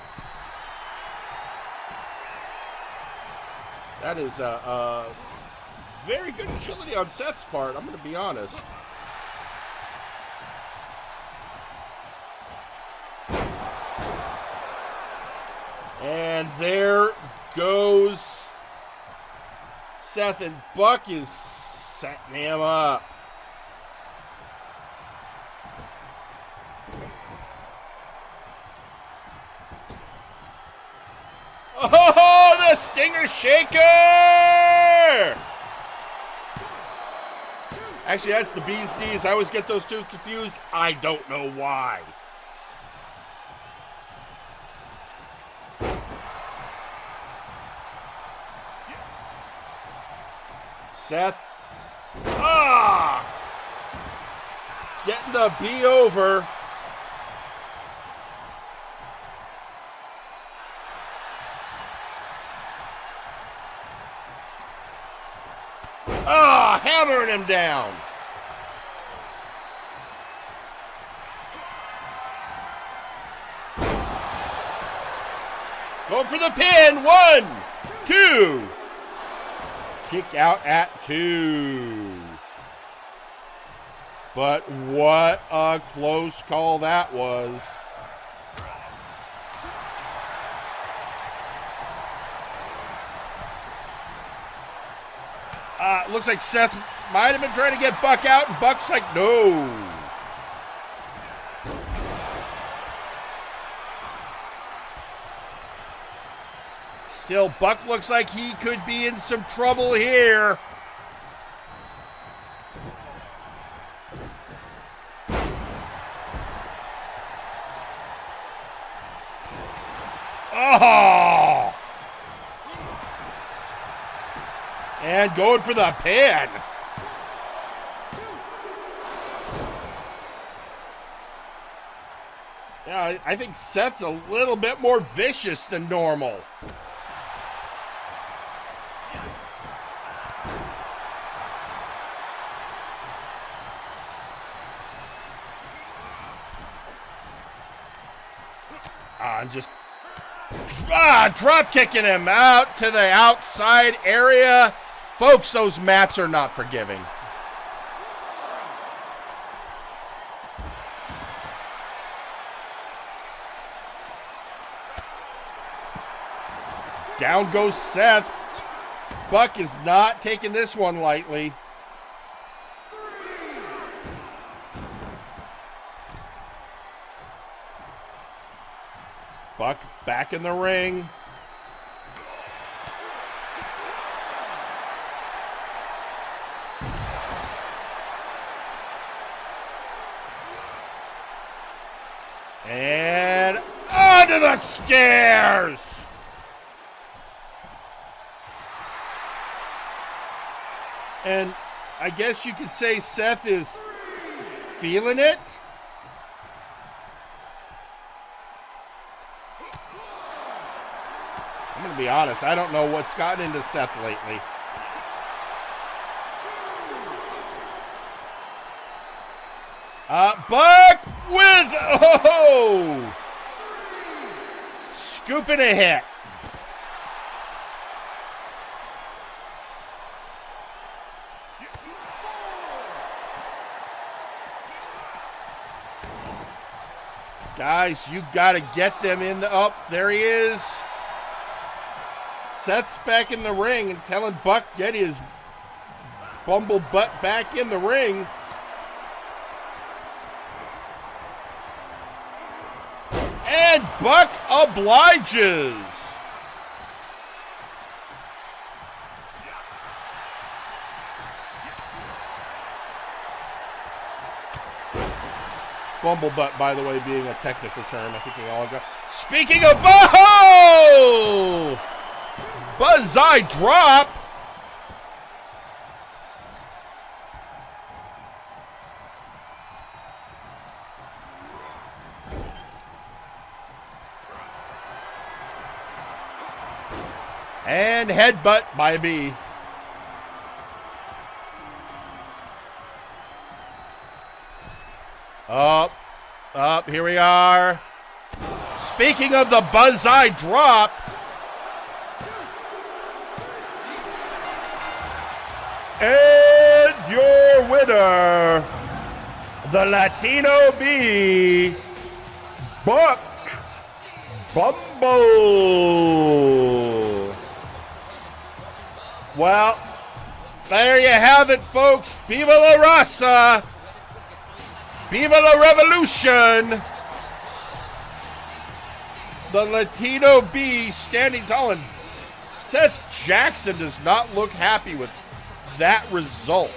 That is a very good agility on Seth's part, I'm going to be honest. And there goes Seth, and Buck is setting him up. Oh, the Stinger Shaker! Actually, that's the Bee's Knees. I always get those two confused. I don't know why. Seth. Getting the B over. Hammering him down. Going for the pin. 1, 2. Kick out at 2. But what a close call that was. Looks like Seth might have been trying to get Buck out, and Buck's like, no. Still, Buck looks like he could be in some trouble here. Oh! And going for the pin. Yeah, I think Seth's a little bit more vicious than normal. Just drop kicking him out to the outside area. Folks, those mats are not forgiving. Down goes Seth. Buck is not taking this one lightly. Buck back in the ring. And onto the stairs. And I guess you could say Seth is feeling it. I'm going to be honest, I don't know what's gotten into Seth lately. Buck with, scooping a hit. Guys, you got to get them in the... Oh, there he is. Seth's back in the ring and telling Buck, get his Bumble butt back in the ring. And Buck obliges. Bumble butt, by the way, being a technical term. I think we all got. Speaking of Boho! Buzzeye drop. And headbutt by B. Up, here we are. Speaking of the Buzzeye drop. And your winner, the Latino B, Buck Bumble. Well, there you have it, folks. Viva la raza. Viva la revolution. The Latino B standing tall, and Seth Jackson does not look happy with that result.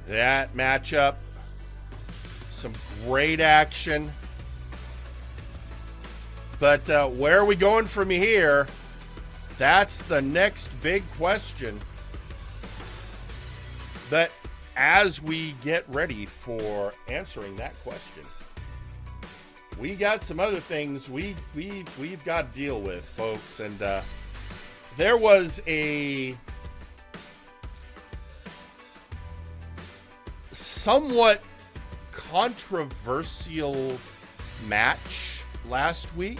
That matchup, some great action. But where are we going from here? That's the next big question. But as we get ready for answering that question, we got some other things we've got to deal with, folks. And there was a somewhat controversial match last week.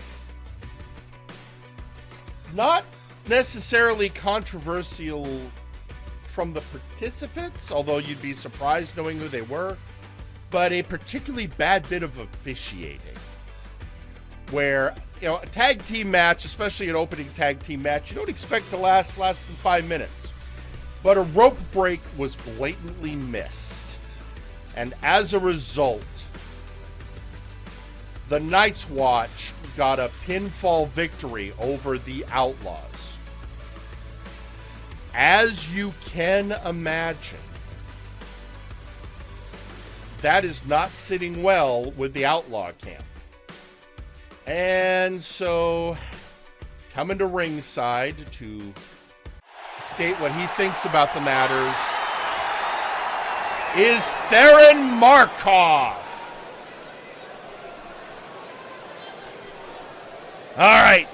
Not necessarily controversial from the participants, although you'd be surprised knowing who they were, but a particularly bad bit of officiating. Where, you know, a tag team match, especially an opening tag team match, you don't expect to last less than 5 minutes. But a rope break was blatantly missed. And as a result, the Night's Watch got a pinfall victory over the Outlaws. As you can imagine, that is not sitting well with the Outlaw camp. And so, coming to ringside to state what he thinks about the matters is Theron Markov. All right,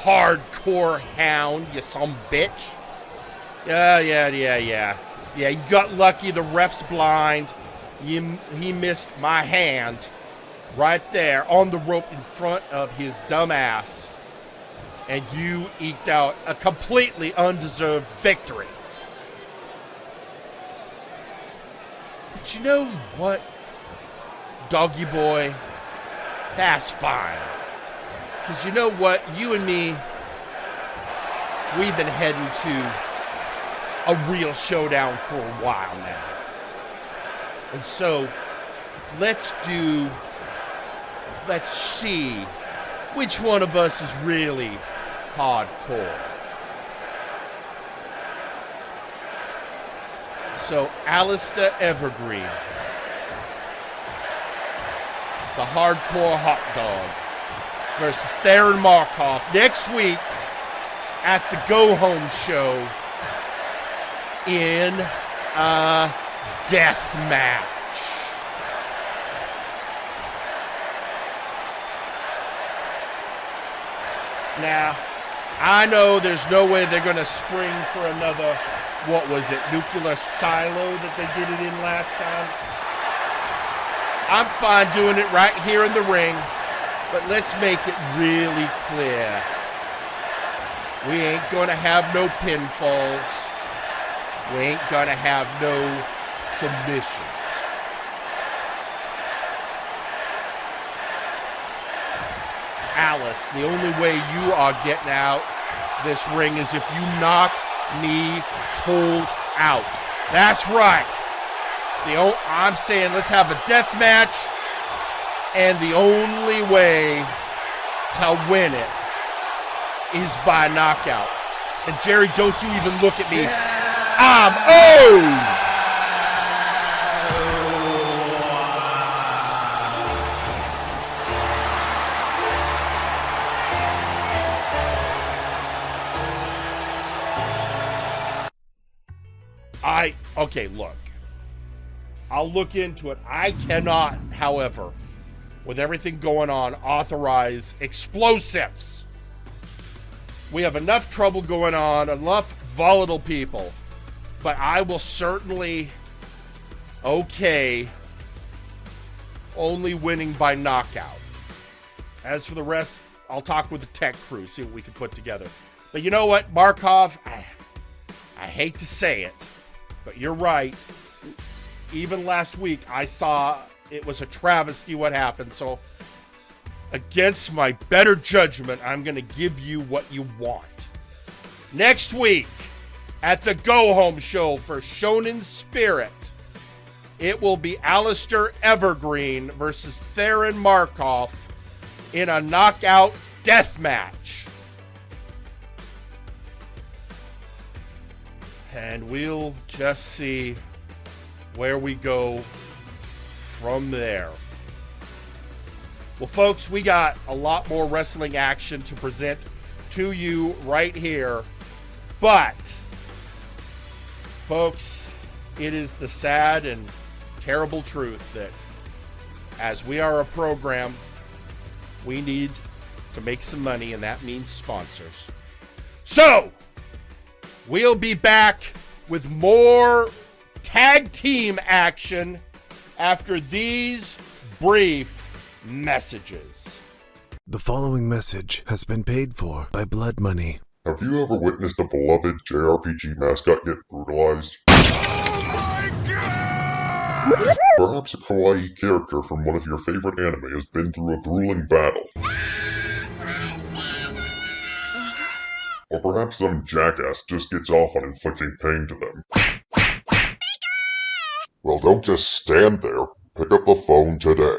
hardcore hound, you some bitch. Yeah, you got lucky, the ref's blind. He missed my hand right there on the rope in front of his dumb ass. And you eked out a completely undeserved victory. But you know what, doggy boy? That's fine. Because you know what? You and me, we've been heading to a real showdown for a while now. And so, let's see which one of us is really hardcore. So, Alistair Evergreen, the hardcore hot dog, versus Theron Markov next week at the Go Home show in a death match. Now, I know there's no way they're going to spring for another, what was it, nuclear silo that they did it in last time. I'm fine doing it right here in the ring, but let's make it really clear. We ain't gonna have no pinfalls. We ain't gonna have no submissions. Alice, the only way you are getting out this ring is if you knock me cold out. That's right. I'm saying let's have a death match, and the only way to win it is by knockout. And Jerry, don't you even look at me. I'm old. Okay, look. I'll look into it. I cannot, however, with everything going on, authorize explosives. We have enough trouble going on, enough volatile people. But I will certainly only winning by knockout. As for the rest, I'll talk with the tech crew, see what we can put together. But you know what, Markov? I hate to say it, but you're right. Even last week, I saw it was a travesty what happened. So, against my better judgment, I'm going to give you what you want. Next week, at the Go Home Show for Shonen Spirit, it will be Alistair Evergreen versus Theron Markov in a knockout death match. And we'll just see where we go from there. Well, folks, we got a lot more wrestling action to present to you right here. But, folks, it is the sad and terrible truth that as we are a program, we need to make some money, and that means sponsors. So, we'll be back with more tag team action after these brief messages. The following message has been paid for by blood money. Have you ever witnessed a beloved JRPG mascot get brutalized? Oh my god! Perhaps a kawaii character from one of your favorite anime has been through a grueling battle. Or perhaps some jackass just gets off on inflicting pain to them. Well, don't just stand there. Pick up the phone today.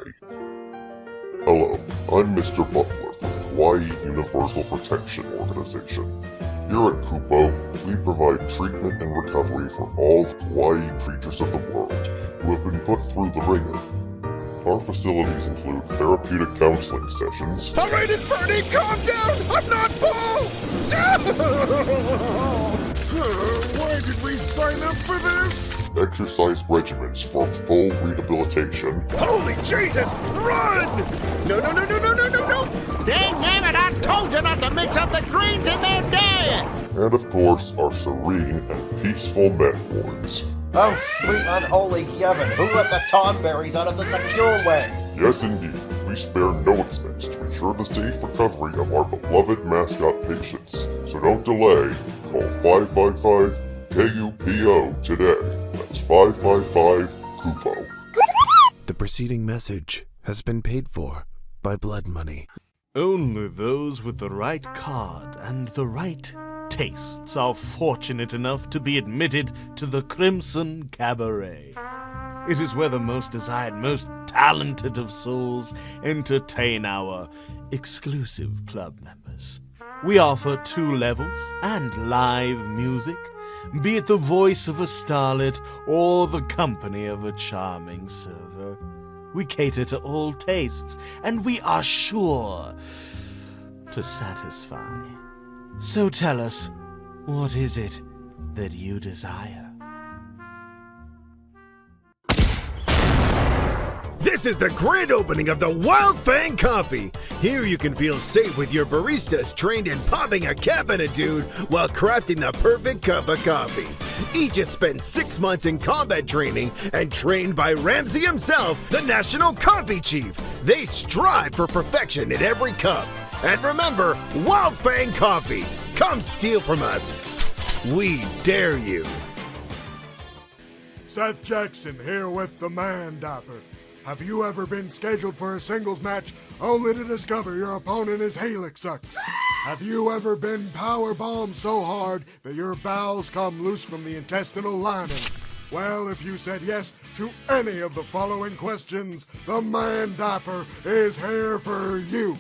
Hello, I'm Mr. Butler from the Kawaii Universal Protection Organization. Here at Kupo, we provide treatment and recovery for all the kawaii creatures of the world who have been put through the ringer. Our facilities include therapeutic counseling sessions. Alright, Bernie, calm down! I'm not Paul! Why did we sign up for this? Exercise regimens for full rehabilitation. Holy Jesus! Run! No! Dang nabbit, I told you not to mix up the greens in their diet! And of course, our serene and peaceful menborns. Oh, sweet unholy heaven, who let the tonberries out of the secure way? Yes, indeed. We spare no expense to ensure the safe recovery of our beloved mascot patients. So don't delay. Call 555-KUPO today. That's 555-KUPO. The preceding message has been paid for by blood money. Only those with the right card and the right tastes are fortunate enough to be admitted to the Crimson Cabaret. It is where the most desired, most talented of souls entertain our exclusive club members. We offer 2 levels and live music, be it the voice of a starlet or the company of a charming server. We cater to all tastes, and we are sure to satisfy. So tell us, what is it that you desire? This is the grand opening of the Wild Fang Coffee. Here you can feel safe with your baristas trained in popping a cap in a dude while crafting the perfect cup of coffee. Each has spent 6 months in combat training and trained by Ramsey himself, the National Coffee Chief. They strive for perfection in every cup. And remember, Wild Fang Coffee. Come steal from us. We dare you. Seth Jackson here with the Man Dapper. Have you ever been scheduled for a singles match only to discover your opponent is Helix sucks? Have you ever been powerbombed so hard that your bowels come loose from the intestinal lining? Well, if you said yes to any of the following questions, the Man Dapper is here for you.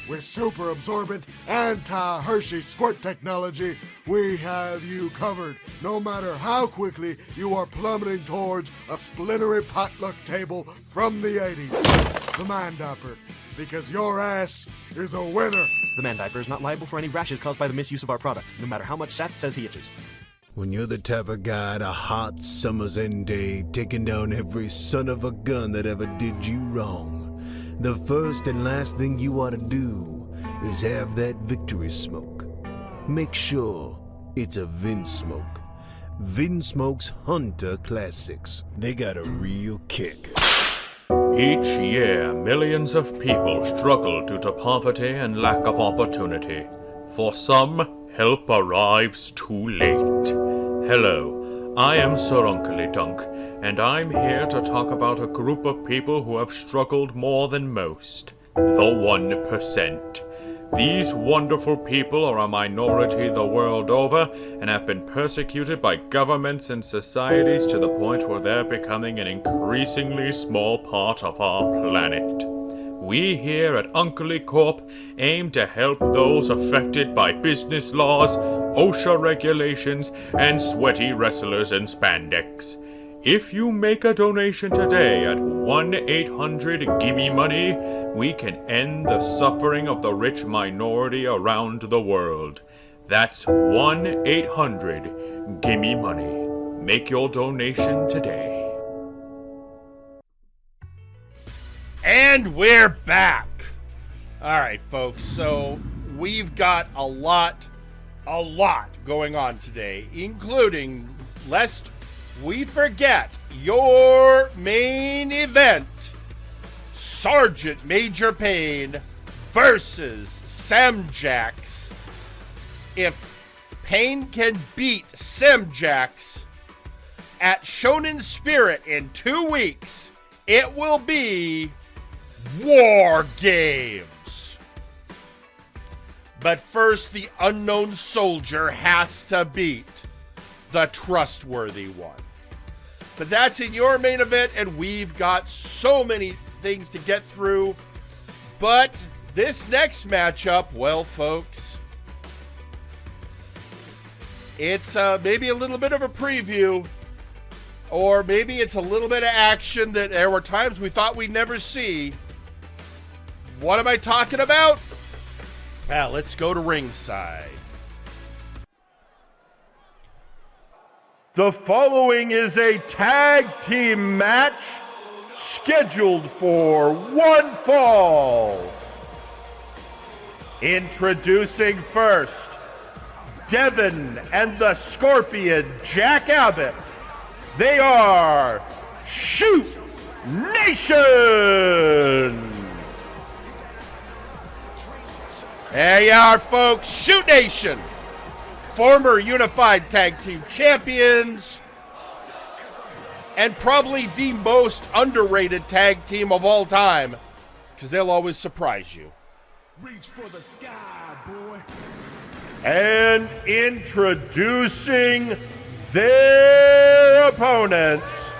With super absorbent anti-Hershey squirt technology, we have you covered, no matter how quickly you are plummeting towards a splintery potluck table from the 80s. The Man Dapper, because your ass is a winner. The Man Diaper is not liable for any rashes caused by the misuse of our product, no matter how much Seth says he itches. When you're the type of guy on a hot summer's end day taking down every son of a gun that ever did you wrong, the first and last thing you ought to do is have that victory smoke. Make sure it's a Vin Smoke. Vin Smoke's Hunter Classics. They got a real kick. Each year, millions of people struggle due to poverty and lack of opportunity. For some, help arrives too late. Hello, I am Sir Uncle Dunk, and I'm here to talk about a group of people who have struggled more than most. The 1%. These wonderful people are a minority the world over and have been persecuted by governments and societies to the point where they're becoming an increasingly small part of our planet. We here at Uncle Corp aim to help those affected by business laws, OSHA regulations, and sweaty wrestlers in spandex. If you make a donation today at 1-800-GIMME-MONEY, we can end the suffering of the rich minority around the world. That's 1-800-GIMME-MONEY. Make your donation today. And we're back. All right, folks. So we've got a lot going on today, including, lest we forget, your main event, Sergeant Major Payne versus Semjax. If Payne can beat Semjax at Shonen Spirit in 2 weeks, it will be War Games. But first, the unknown soldier has to beat the trustworthy one. But that's in your main event, and we've got so many things to get through. But this next matchup, well, folks, it's maybe a little bit of a preview, or maybe it's a little bit of action that there were times we thought we'd never see. What am I talking about? Well, let's go to ringside. The following is a tag team match scheduled for one fall. Introducing first, Devin and the Scorpion Jack Abbott. They are Shoot Nation! There you are, folks. Shoot Nation! Former Unified Tag Team Champions, and probably the most underrated tag team of all time, because they'll always surprise you. Reach for the sky, boy. And introducing their opponents,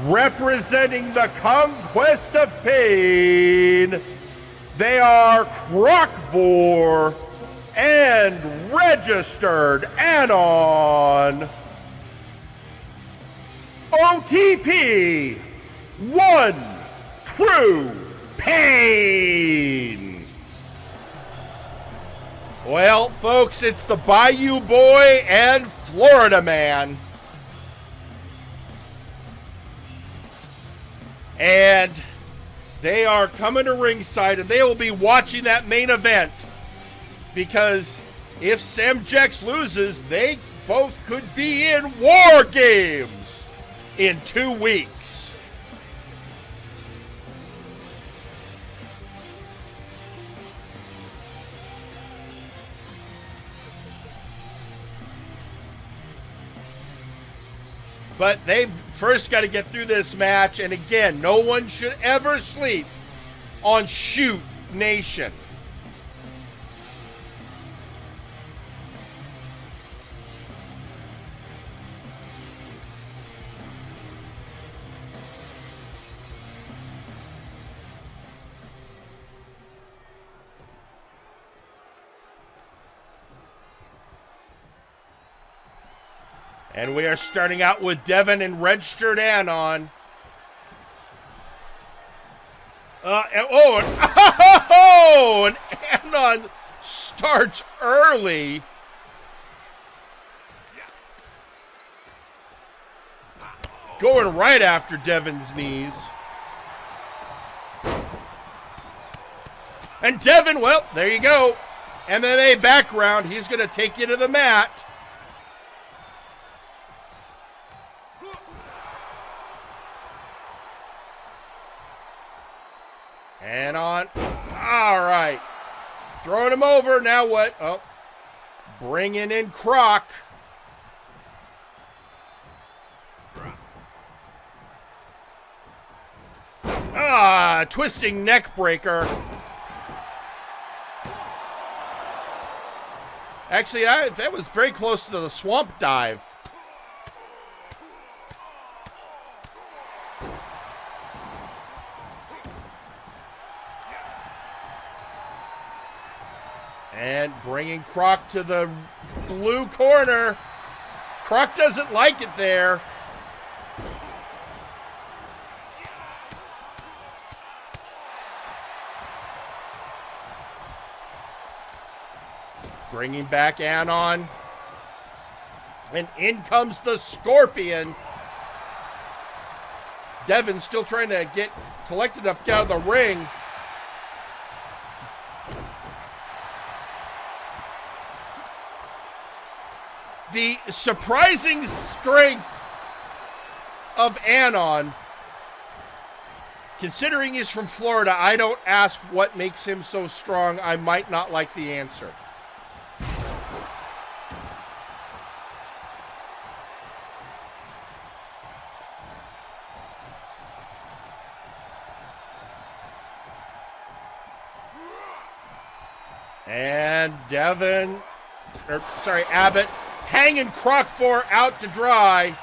representing the Conquest of Pain, they are Crockvor and registered Anon. OTP, One True Pain. Well, folks, it's the Bayou Boy and Florida Man. And they are coming to ringside, and they will be watching that main event. Because if Semjax loses, they both could be in War Games in 2 weeks. But they've first got to get through this match. And again, no one should ever sleep on Shoot Nation. And we are starting out with Devin and Registered Anon. And Anon starts early. Going right after Devin's knees. And Devin, well, there you go. MMA background. He's going to take you to the mat. And on. All right. Throwing him over. Now what? Oh. Bringing in Croc. Twisting neck breaker. Actually, that was very close to the swamp dive. And bringing Croc to the blue corner. Croc doesn't like it there. Bringing back Anon. And in comes the Scorpion. Devin still trying to get collected enough to get out of the ring. The surprising strength of Anon, considering he's from Florida, I don't ask what makes him so strong. I might not like the answer. And Abbott hanging Croc 4 out to dry.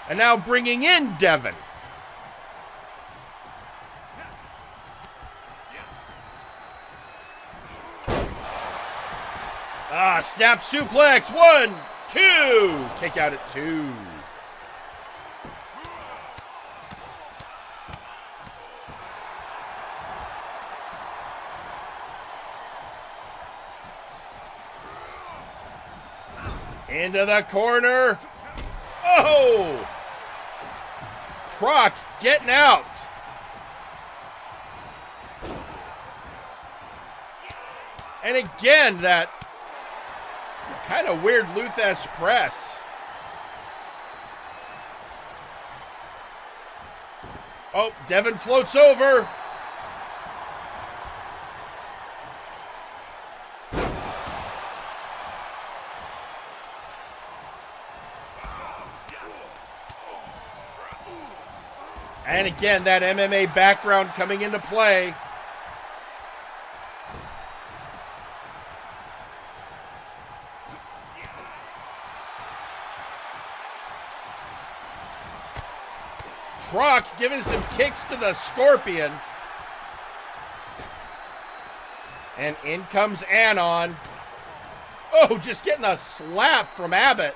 And now bringing in Devin. Snap suplex. 1, 2. Kick out at 2. Into the corner. Oh! Croc getting out. And again, that kind of weird Luthes press. Oh, Devin floats over. And again, that MMA background coming into play. Croc giving some kicks to the Scorpion. And in comes Anon. Oh, just getting a slap from Abbott.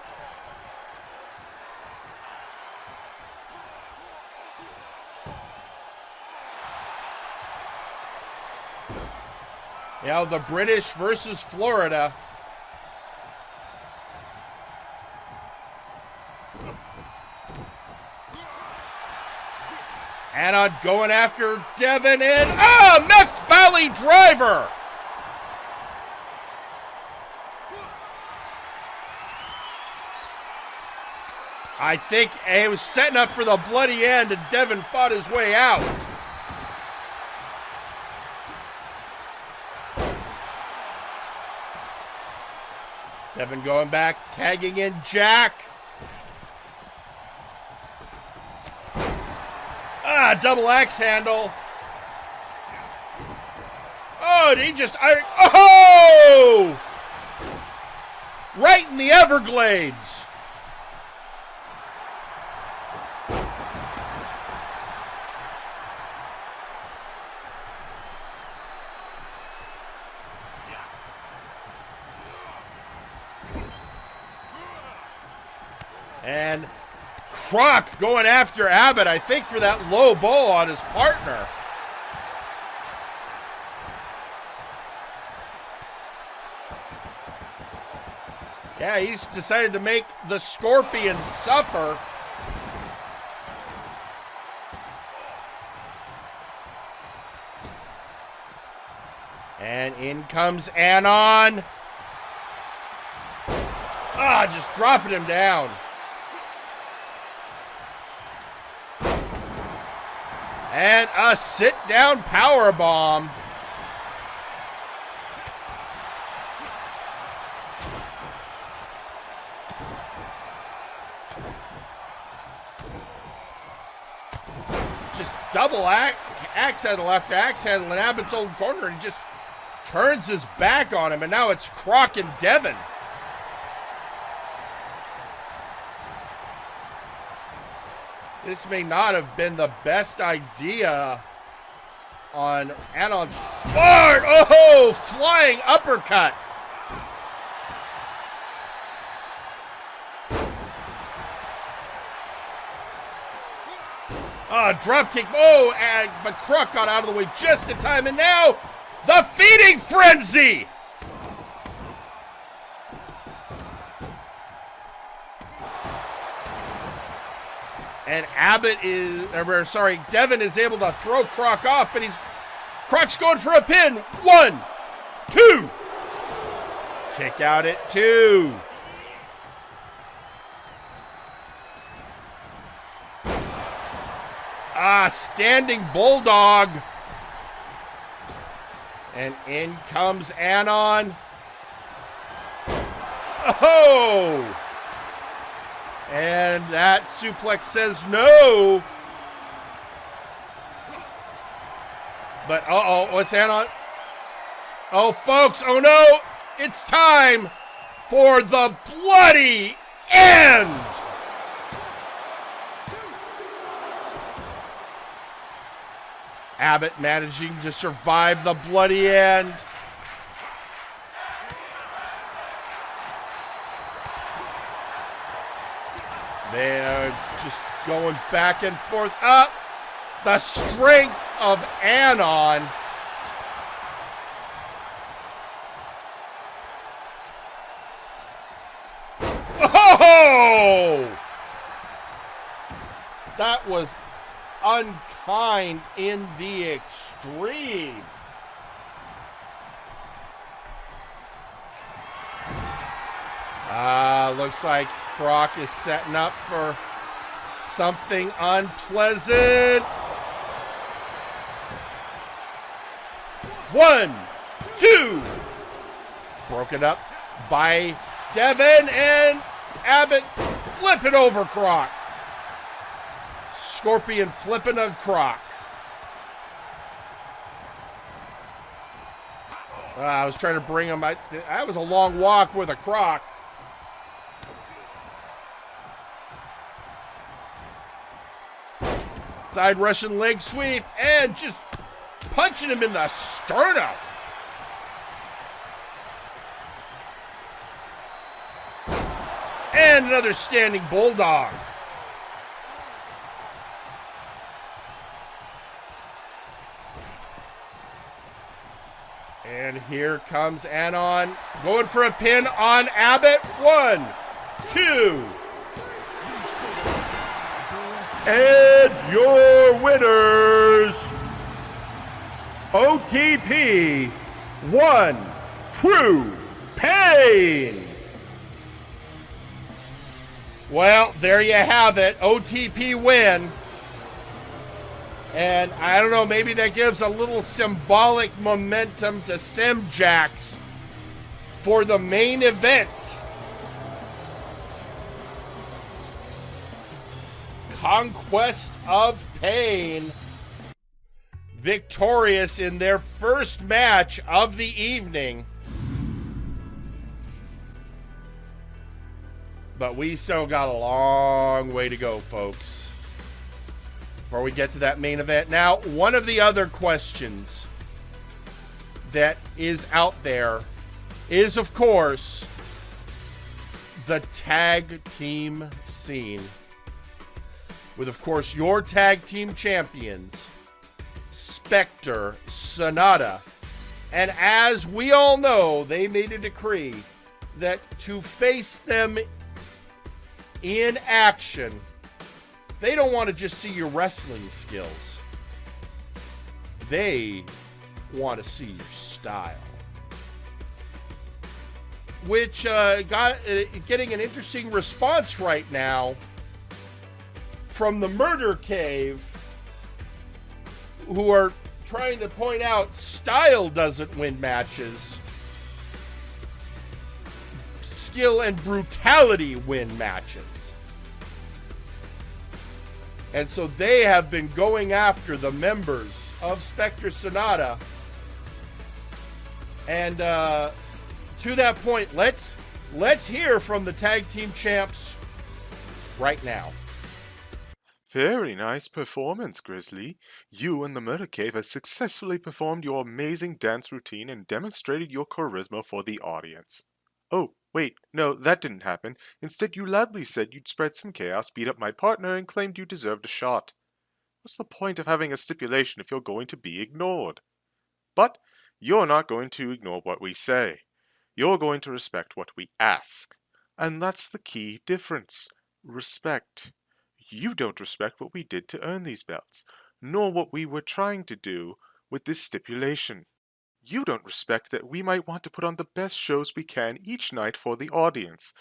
You know, the British versus Florida. Anon going after Devin and Meth Valley Driver. I think he was setting up for the bloody end and Devin fought his way out. Devin going back, tagging in Jack. Double axe handle. Oh, did he just... Oh! Right in the Everglades. And Croc going after Abbott, I think, for that low blow on his partner. Yeah, he's decided to make the Scorpion suffer. And in comes Anon. Just dropping him down. And a sit-down powerbomb. Just double axe handle after axe handle in Abbott's old corner. He just turns his back on him, and now it's Croc and Devin. This may not have been the best idea on Anon's part. Oh, flying uppercut. Drop kick. Oh, but Croc got out of the way just in time. And now, the feeding frenzy. And Devin is able to throw Croc off, but Croc's going for a pin. 1, 2. Kick out at 2. Standing bulldog. And in comes Anon. Oh! And that suplex says no. But, what's Anon? Oh, folks, oh no! It's time for the bloody end! Abbott managing to survive the bloody end. They're just going back and forth. Up. The strength of Anon. Oh! That was unkind in the extreme. Looks like Croc is setting up for something unpleasant. 1, 2. Broken up by Devin, and Abbott flipping over Croc. Scorpion flipping on Croc. I was trying to bring him. That was a long walk with a Croc. Side Russian leg sweep, and just punching him in the sternum. And another standing bulldog. And here comes Anon going for a pin on Abbott. 1, 2. And your winners, OTP, One True Pain. Well, there you have it. OTP win. And I don't know, maybe that gives a little symbolic momentum to Semjax for the main event. Conquest of Pain, victorious in their first match of the evening. But we still got a long way to go, folks, before we get to that main event. Now, one of the other questions that is out there is, of course, the tag team scene. With, of course, your tag team champions, Spectre, Sonata. And as we all know, they made a decree that to face them in action, they don't want to just see your wrestling skills. They want to see your style. Which getting an interesting response right now from the Murder Cave, who are trying to point out style doesn't win matches. Skill and brutality win matches. And so they have been going after the members of Spectre Sonata. And to that point, let's hear from the tag team champs right now. Very nice performance, Grizzly. You and the Murder Cave have successfully performed your amazing dance routine and demonstrated your charisma for the audience. Oh, wait, no, that didn't happen. Instead, you loudly said you'd spread some chaos, beat up my partner, and claimed you deserved a shot. What's the point of having a stipulation if you're going to be ignored? But you're not going to ignore what we say. You're going to respect what we ask. And that's the key difference. Respect. You don't respect what we did to earn these belts, nor what we were trying to do with this stipulation. You don't respect that we might want to put on the best shows we can each night for the audience,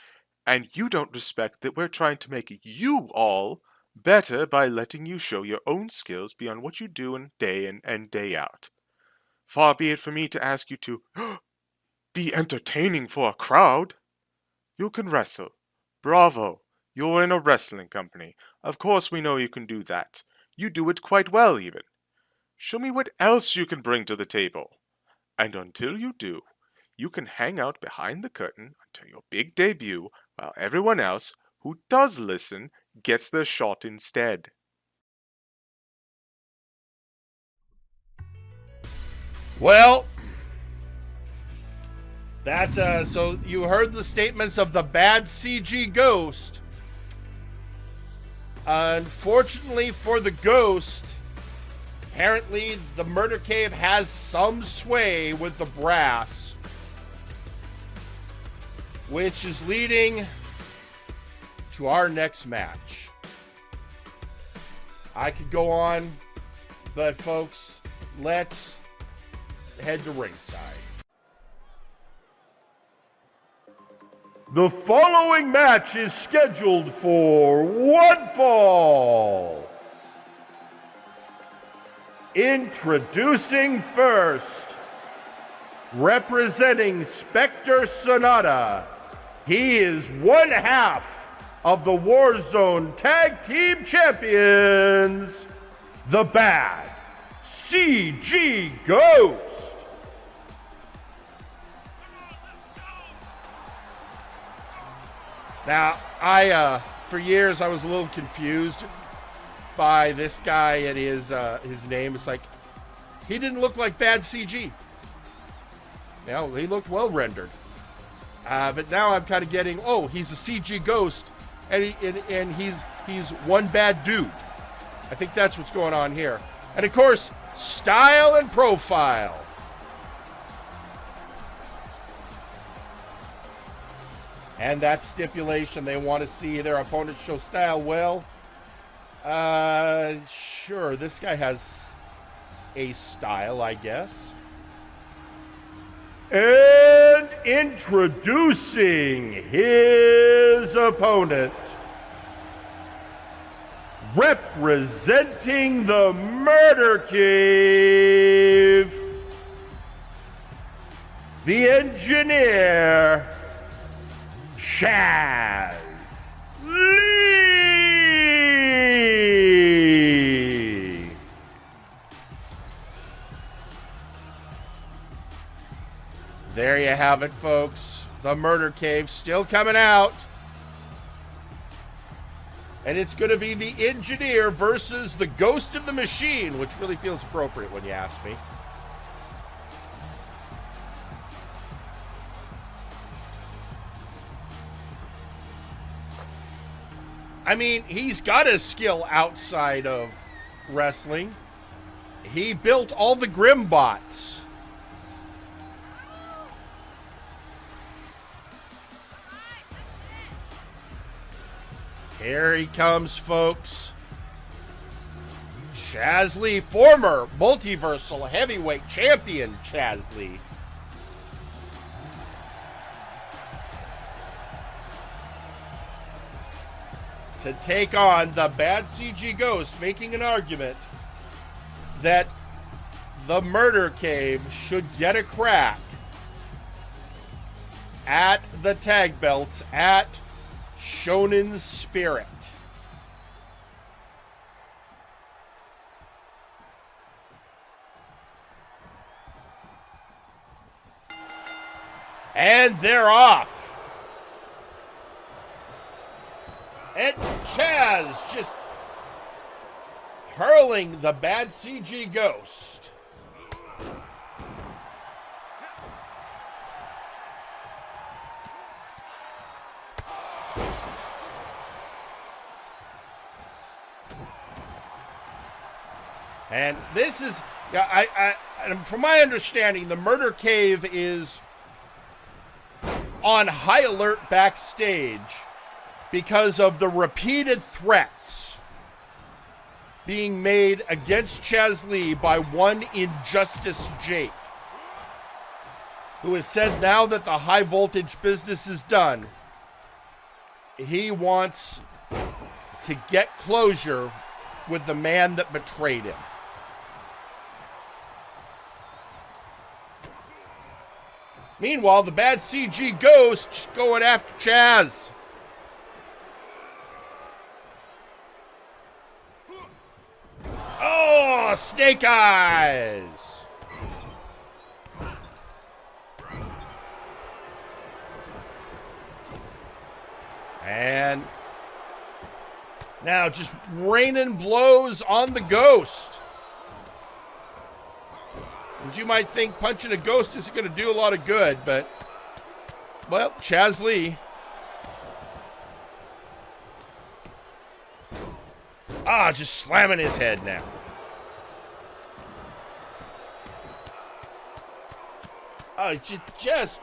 and you don't respect that we're trying to make you all better by letting you show your own skills beyond what you do day in and day out. Far be it from me to ask you to be entertaining for a crowd. You can wrestle. Bravo. You're in a wrestling company. Of course we know you can do that. You do it quite well, even. Show me what else you can bring to the table. And until you do, you can hang out behind the curtain until your big debut, while everyone else who does listen gets their shot instead. Well, so you heard the statements of the bad CG Ghost. Unfortunately for the Ghost, apparently the Murder Cave has some sway with the brass, which is leading to our next match. I could go on, but folks, let's head to ringside. The following match is scheduled for one fall. Introducing first, representing Spectre Sonata, he is one half of the Warzone Tag Team Champions, the Bad CG Ghost. Now, for years I was a little confused by this guy and his name. It's like, he didn't look like bad CG. You know, he looked well rendered. But now I'm kind of getting, oh, he's a CG Ghost, and he's one bad dude. I think that's what's going on here. And of course, style and profile. And that stipulation, they want to see their opponent show style. Well, sure, this guy has a style, I guess. And introducing his opponent, representing the Murder Cave, the engineer, Chaz Lee. There you have it, folks. The Murder Cave still coming out. And it's going to be the Engineer versus the Ghost of the Machine, which really feels appropriate when you ask me. I mean, he's got a skill outside of wrestling. He built all the Grim bots. Here he comes, folks. Chaz Lee, former Multiversal Heavyweight Champion Chaz Lee. To take on the bad CG Ghost, making an argument that the Murder Cave should get a crack at the tag belts at Shonen Spirit. And they're off. And Chaz just hurling the bad CG Ghost. And this is, from my understanding, the Murder Cave is on high alert backstage because of the repeated threats being made against Chaz Lee by one Injustice Jake, who has said now that the high voltage business is done, he wants to get closure with the man that betrayed him. Meanwhile, the bad CG Ghost just going after Chaz. Oh, snake eyes. And now just raining blows on the Ghost. And you might think punching a Ghost isn't going to do a lot of good, but, well, Chaz Lee. Just slamming his head now. Just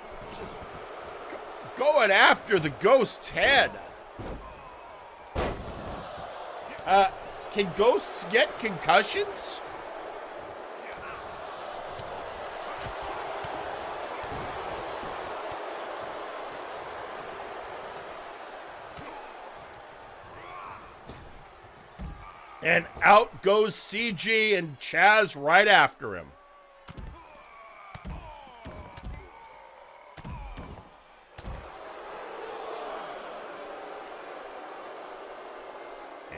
going after the Ghost's head. Can Ghosts get concussions? And out goes CG and Chaz right after him.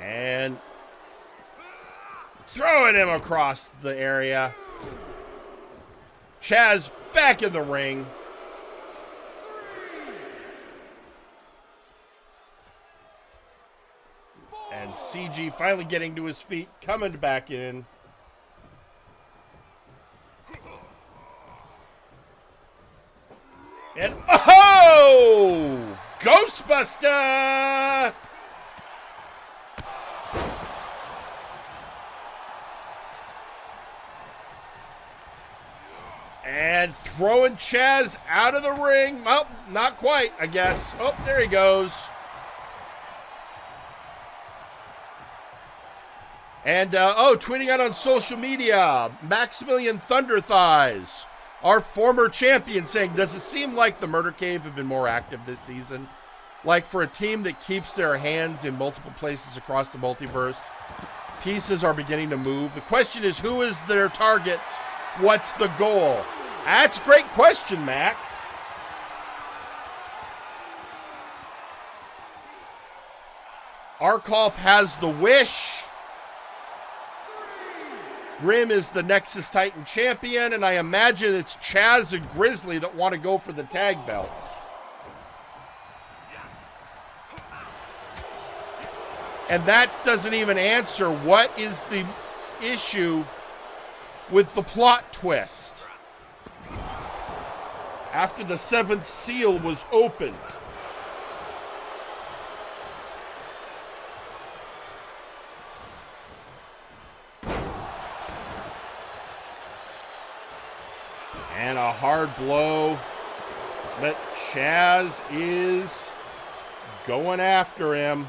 And throwing him across the area. Chaz back in the ring. And CG finally getting to his feet, coming back in. And oh! Ghostbuster! And throwing Chaz out of the ring. Well, not quite, I guess. Oh, there he goes. And, tweeting out on social media, Maximilian Thunder Thighs, our former champion, saying, does it seem like the Murder Cave have been more active this season? Like for a team that keeps their hands in multiple places across the multiverse, pieces are beginning to move. The question is, who is their targets? What's the goal? That's a great question, Max. Arkoff has the wish. Grim is the Nexus Titan champion, and I imagine it's Chaz and Grizzly that want to go for the tag belts. And that doesn't even answer what is the issue with the plot twist after the 7th seal was opened. And a hard blow, but Chaz is going after him.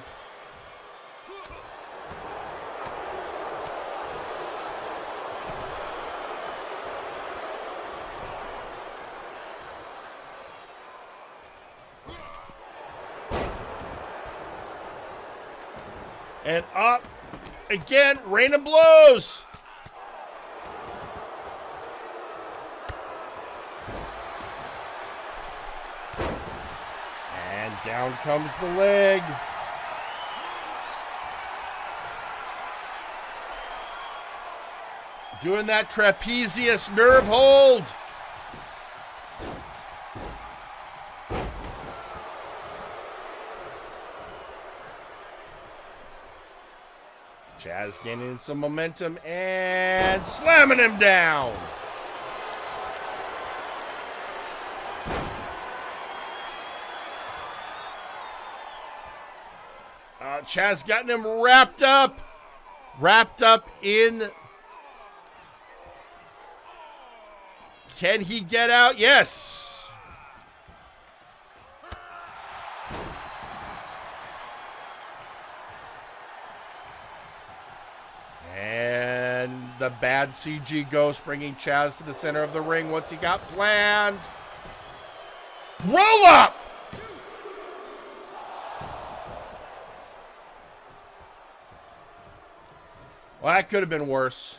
And up again, rain of blows. And down comes the leg. Doing that trapezius nerve hold. Chaz gaining some momentum and slamming him down. Chaz getting him wrapped up in. Can he get out? Yes. And the bad CG ghost bringing Chaz to the center of the ring. What's he got planned? Roll up! Well, that could have been worse.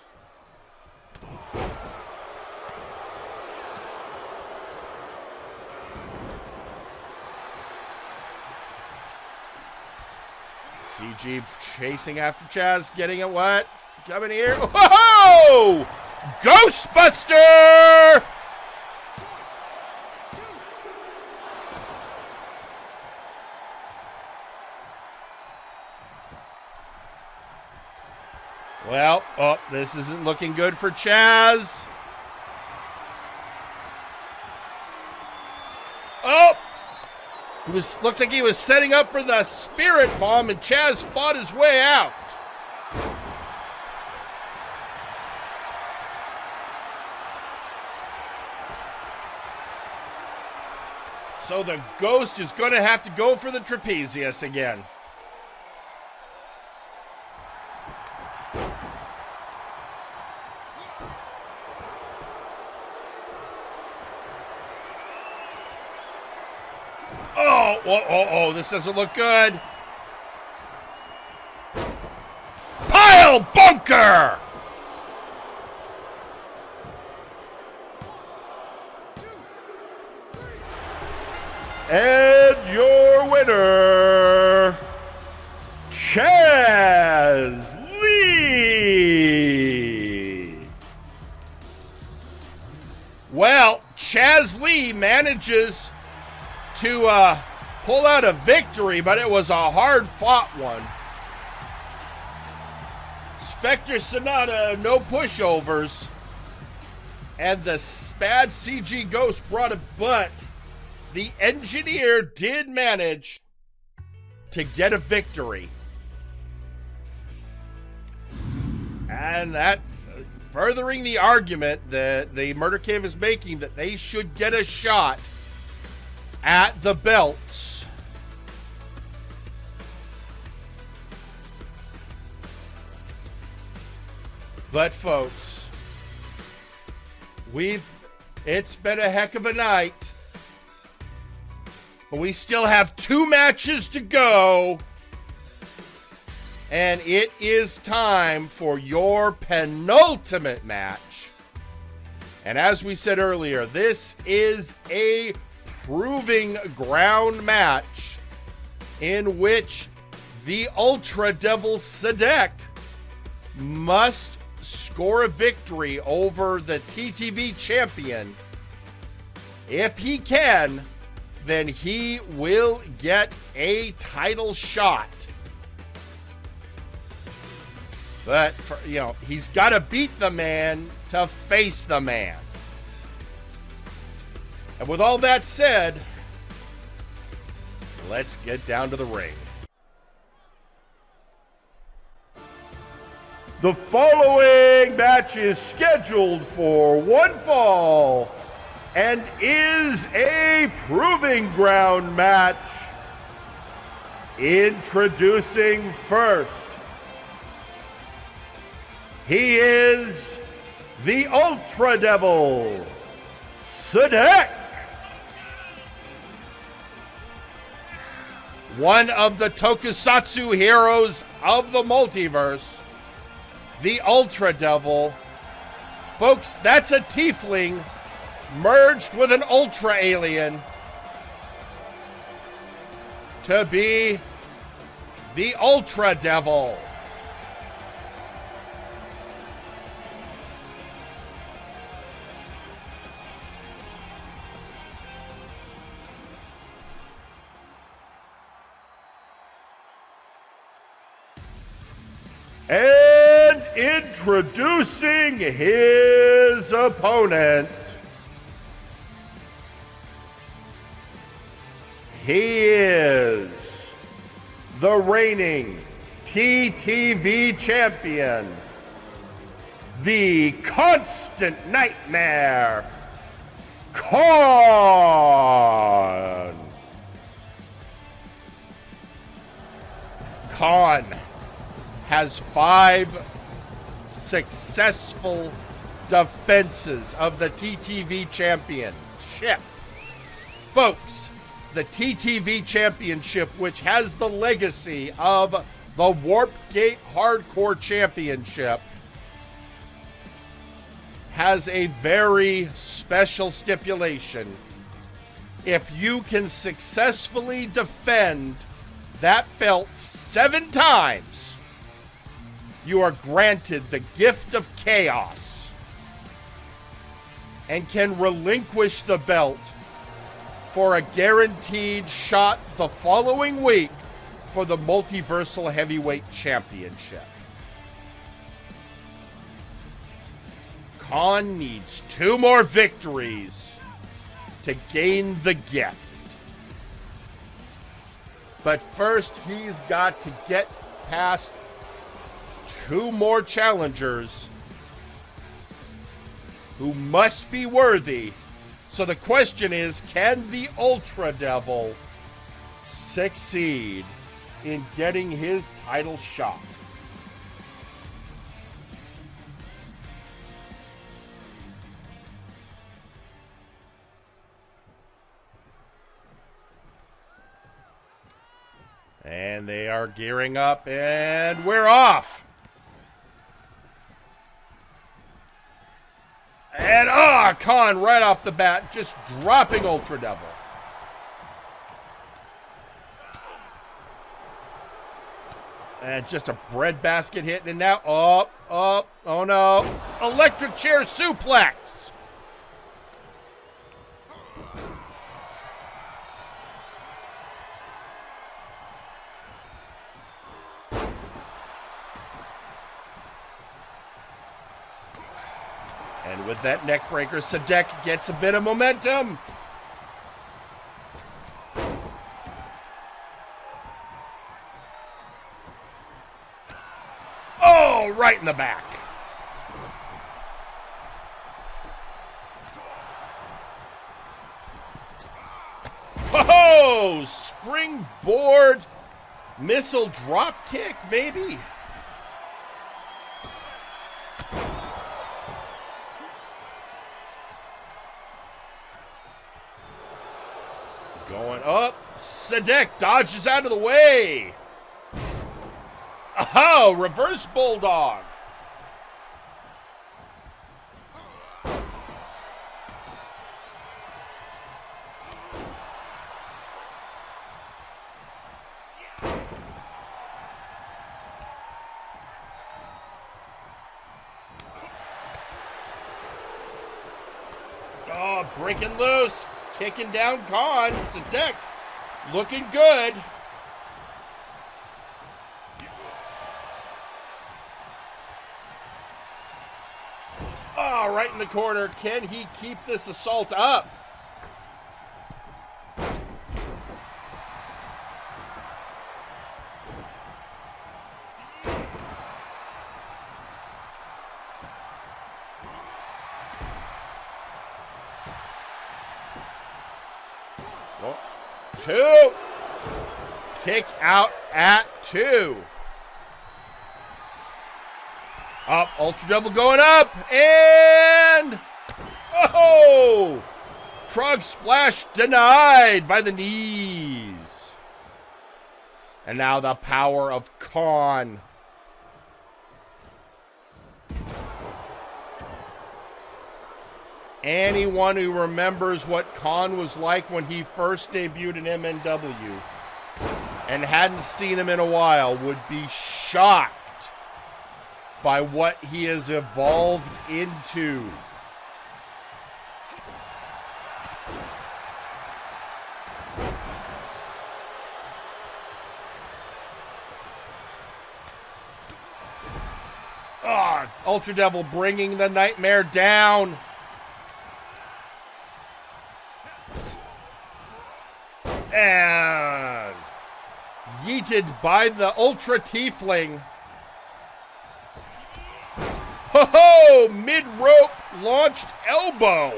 CG chasing after Chaz, getting it what? Coming here. Whoa! Ghostbuster! Well, oh, this isn't looking good for Chaz. Oh! Looks like he was setting up for the spirit bomb, and Chaz fought his way out. So the ghost is going to have to go for the trapezius again. Oh, this doesn't look good. Pile bunker! And your winner, Chaz Lee. Well, Chaz Lee manages to pull out a victory, but it was a hard-fought one. Spectre Sonata, no pushovers. And the bad CG ghost brought a butt. The engineer did manage to get a victory. And that furthering the argument that the Murder Cave is making that they should get a shot at the belts. But folks, it's been a heck of a night. But we still have 2 matches to go. And it is time for your penultimate match. And as we said earlier, this is a proving ground match in which the UltraDevil Sadek must score a victory over the TTV champion, if he can, then he will get a title shot. But, he's got to beat the man to face the man. And with all that said, let's get down to the ring. The following match is scheduled for one fall and is a proving ground match. Introducing first, he is the UltraDevil, Seth. One of the tokusatsu heroes of the multiverse, the UltraDevil. Folks, that's a tiefling merged with an ultra alien to be the UltraDevil. And introducing his opponent, he is the reigning TTV champion, the Constant Nightmare, Khan. Khan has 5 successful defenses of the TTV championship. Folks, the TTV championship, which has the legacy of the Warp Gate Hardcore Championship, has a very special stipulation. If you can successfully defend that belt 7 times, you are granted the gift of chaos and can relinquish the belt for a guaranteed shot the following week for the Multiversal Heavyweight Championship. Khan needs 2 more victories to gain the gift. But first, he's got to get past 2 more challengers who must be worthy. So the question is, can the UltraDevil succeed in getting his title shot? And they are gearing up, and we're off. And Khan right off the bat, just dropping UltraDevil. And just a breadbasket hit, and now, oh no. Electric chair suplex. And with that neck breaker, Seth gets a bit of momentum. Oh, right in the back. Oh, springboard missile drop kick, maybe. Going up. Seth dodges out of the way. Oh, reverse bulldog. Oh, breaking loose. Kicking down Khan. Sadek looking good. Oh, right in the corner. Can he keep this assault up? Oh, 2. Kick out at 2. Up, UltraDevil going up, and oh! Frog splash denied by the knees. And now the power of Khan. Anyone who remembers what Khan was like when he first debuted in MNW and hadn't seen him in a while would be shocked by what he has evolved into. Ah, UltraDevil bringing the Nightmare down. And yeeted by the Ultra Tiefling. Ho-ho! Mid-rope launched elbow.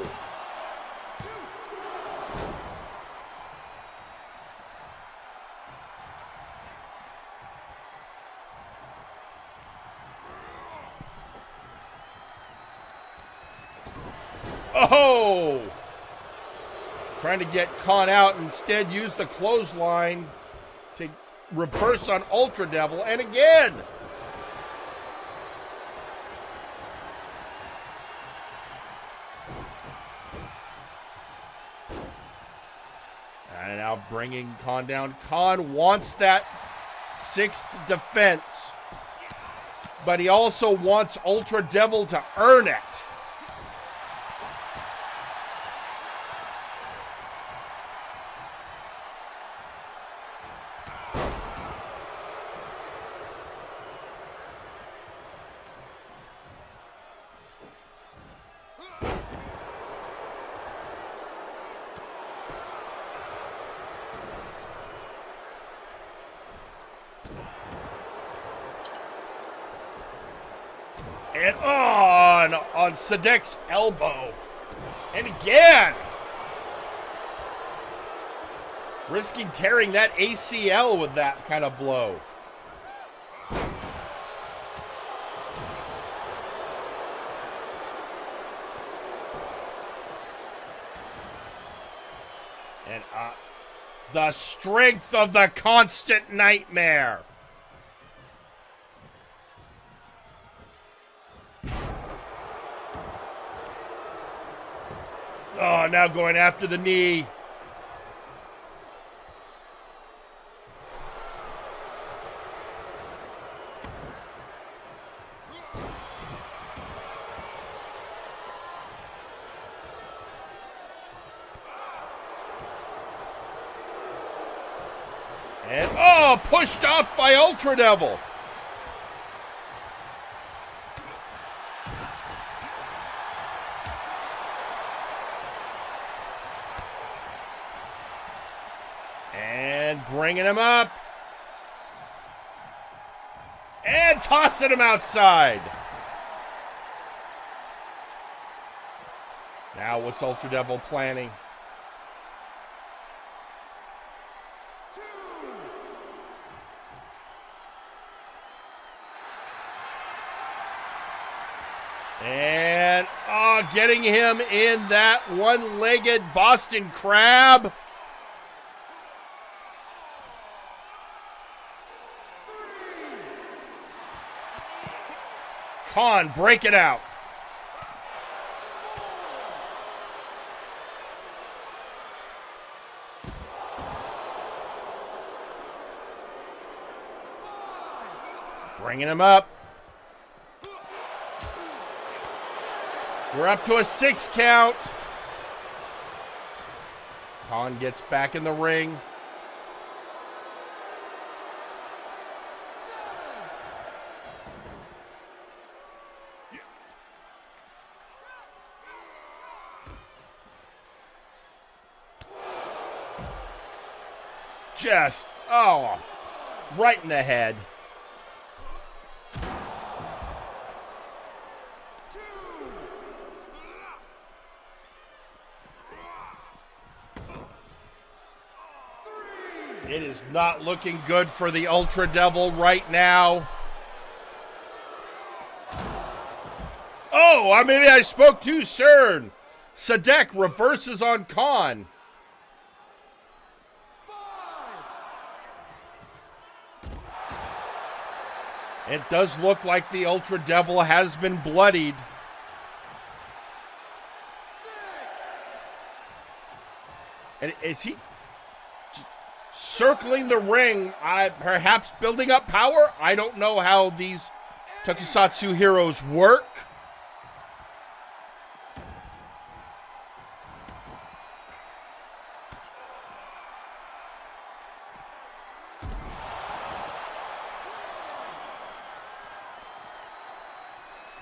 Oh! Trying to get Khan out, instead used the clothesline to reverse on UltraDevil, and again! And now bringing Khan down. Khan wants that 6th defense, but he also wants UltraDevil to earn it. And on Sadek's elbow. And again. Risking tearing that ACL with that kind of blow. And the strength of the constant nightmare. Oh, now going after the knee. And, oh, pushed off by UltraDevil. And bringing him up. And tossing him outside. Now what's UltraDevil planning? And, getting him in that one-legged Boston Crab. Khan, break it out. Bringing him up. We're up to a 6 count. Khan gets back in the ring. Just, oh, right in the head. It is not looking good for the UltraDevil right now. Oh, maybe I spoke too soon. Sadek reverses on Khan. It does look like the UltraDevil has been bloodied. And is he circling the ring, perhaps building up power? I don't know how these Tokusatsu heroes work.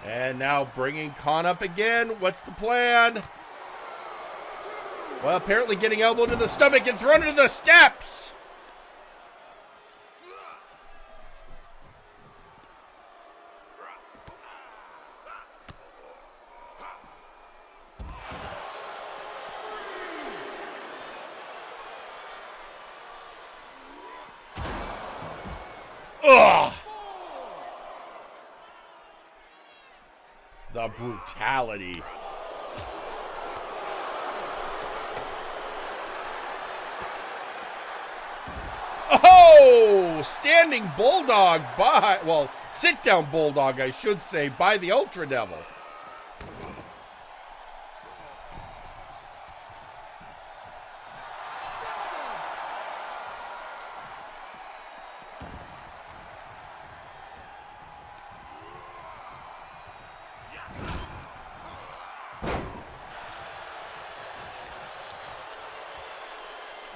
And now bringing Khan up again. What's the plan? Well, apparently getting elbowed in the stomach and thrown into the steps. Ugh. The brutality. Oh, standing bulldog by, well, sit down bulldog, I should say, by the UltraDevil.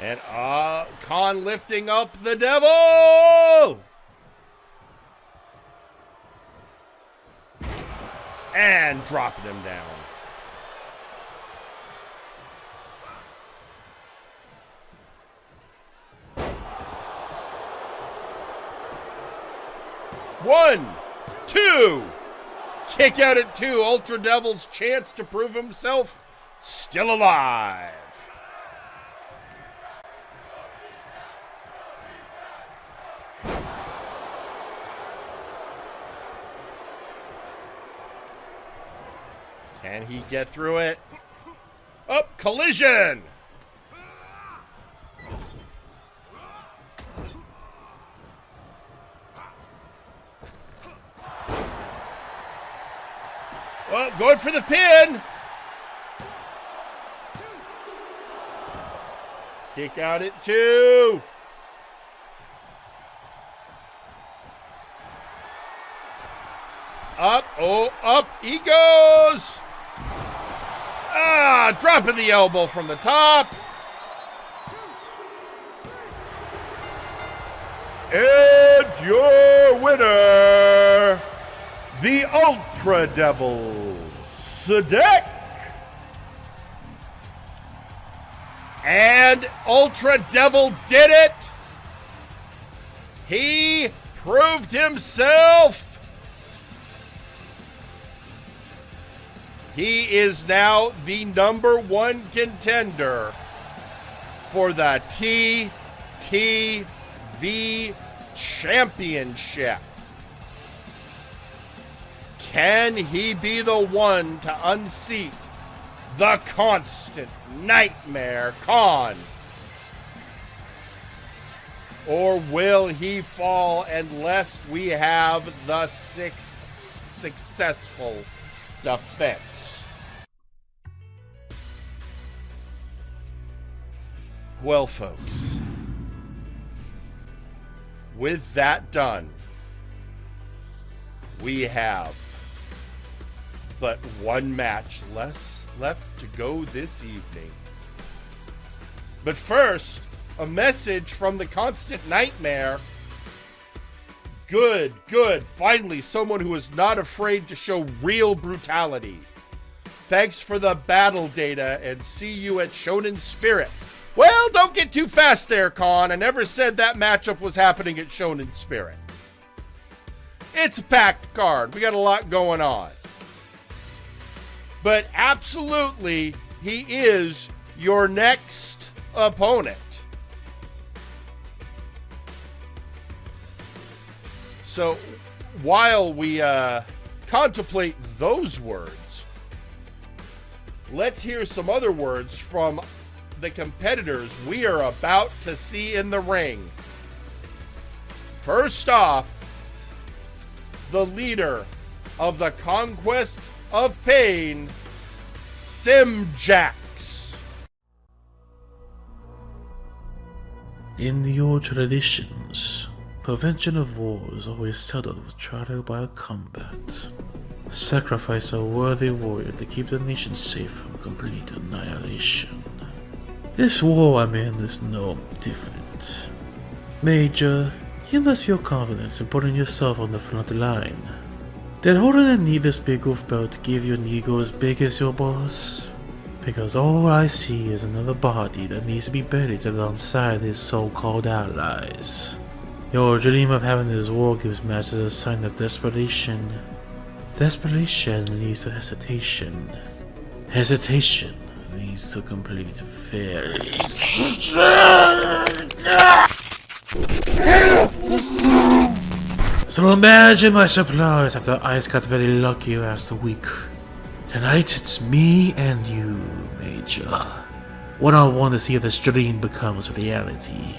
And Khan lifting up the devil! And dropping him down. One, two. Kick out at two. UltraDevil's chance to prove himself still alive. Can he get through it? Oh, collision! Well, going for the pin! Kick out at two! Up, oh, up he goes! Ah, dropping the elbow from the top. And your winner, the UltraDevil, Sadek. And UltraDevil did it. He proved himself. He is now the #1 contender for the TTV Championship. Can he be the one to unseat the constant nightmare Khan? Or will he fall unless we have the 6th successful defense? Well, folks, with that done, we have but one match left to go this evening. But first, a message from the Constant Nightmare. Good, good. Finally, someone who is not afraid to show real brutality. Thanks for the battle data, and see you at Shonen Spirit. Well, don't get too fast there, Con. I never said that matchup was happening at Shonen Spirit. It's a packed card. We got a lot going on. But absolutely, he is your next opponent. So, while we contemplate those words, let's hear some other words from the competitors we are about to see in the ring. First off, the leader of the Conquest of Pain, Semjax. In the old traditions, prevention of war is always settled with trial by combat. Sacrifice a worthy warrior to keep the nation safe from complete annihilation. This war I'm in is no different. Major, you must feel confidence in putting yourself on the front line. Did holding a needless big goof belt give you an ego as big as your boss? Because all I see is another body that needs to be buried alongside his so-called allies. Your dream of having this war gives matches a sign of desperation. Desperation leads to hesitation. Hesitation leads to complete failure. So imagine my surprise after Ice got very lucky last week. Tonight it's me and you, Major. One-on-one to see if this dream becomes reality.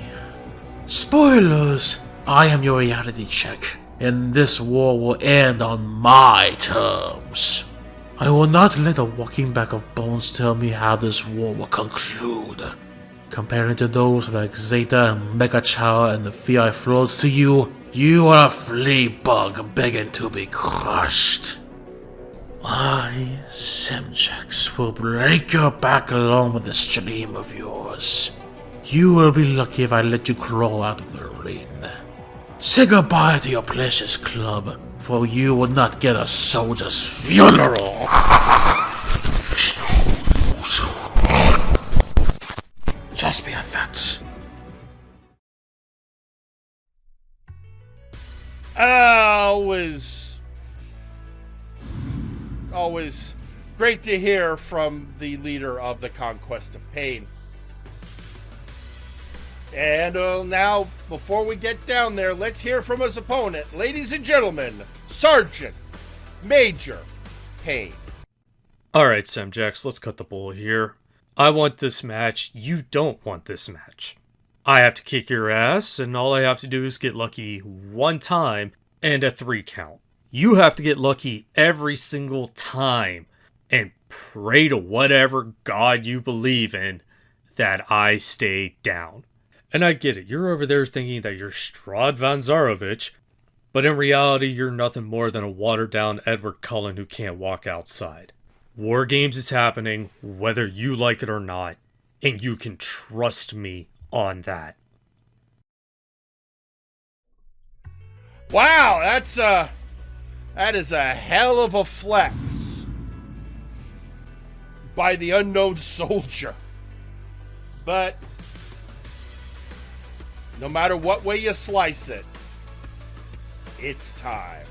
Spoilers! I am your reality check, and this war will end on my terms. I will not let a walking bag of bones tell me how this war will conclude. Comparing to those like Zeta and Megachow and the fear I flows to you, you are a flea bug begging to be crushed. I, Semjax, will break your back along with this dream of yours. You will be lucky if I let you crawl out of the ring. Say goodbye to your precious club, for you will not get a soldier's funeral. Just be a vet. Always great to hear from the leader of the Conquest of Pain. And now, before we get down there, let's hear from his opponent. Ladies and gentlemen, Sergeant Major Pain. Alright, Semjax, let's cut the bull here. I want this match. You don't want this match. I have to kick your ass, and all I have to do is get lucky one time and a 3 count. You have to get lucky every single time and pray to whatever god you believe in that I stay down. And I get it, you're over there thinking that you're Strahd Van Zarovich, but in reality you're nothing more than a watered down Edward Cullen who can't walk outside. War Games is happening, whether you like it or not, and you can trust me on that. Wow, that is a hell of a flex by the unknown soldier. But no matter what way you slice it, it's time.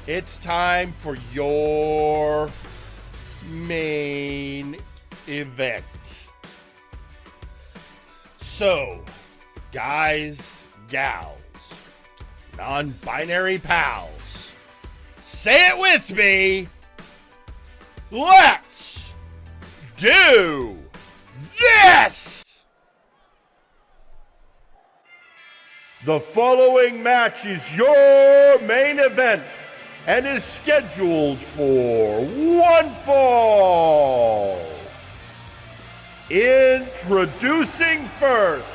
It's time for your main event. So, guys, gals, non-binary pals, say it with me. Let's do this! The following match is your main event and is scheduled for one fall. Introducing first,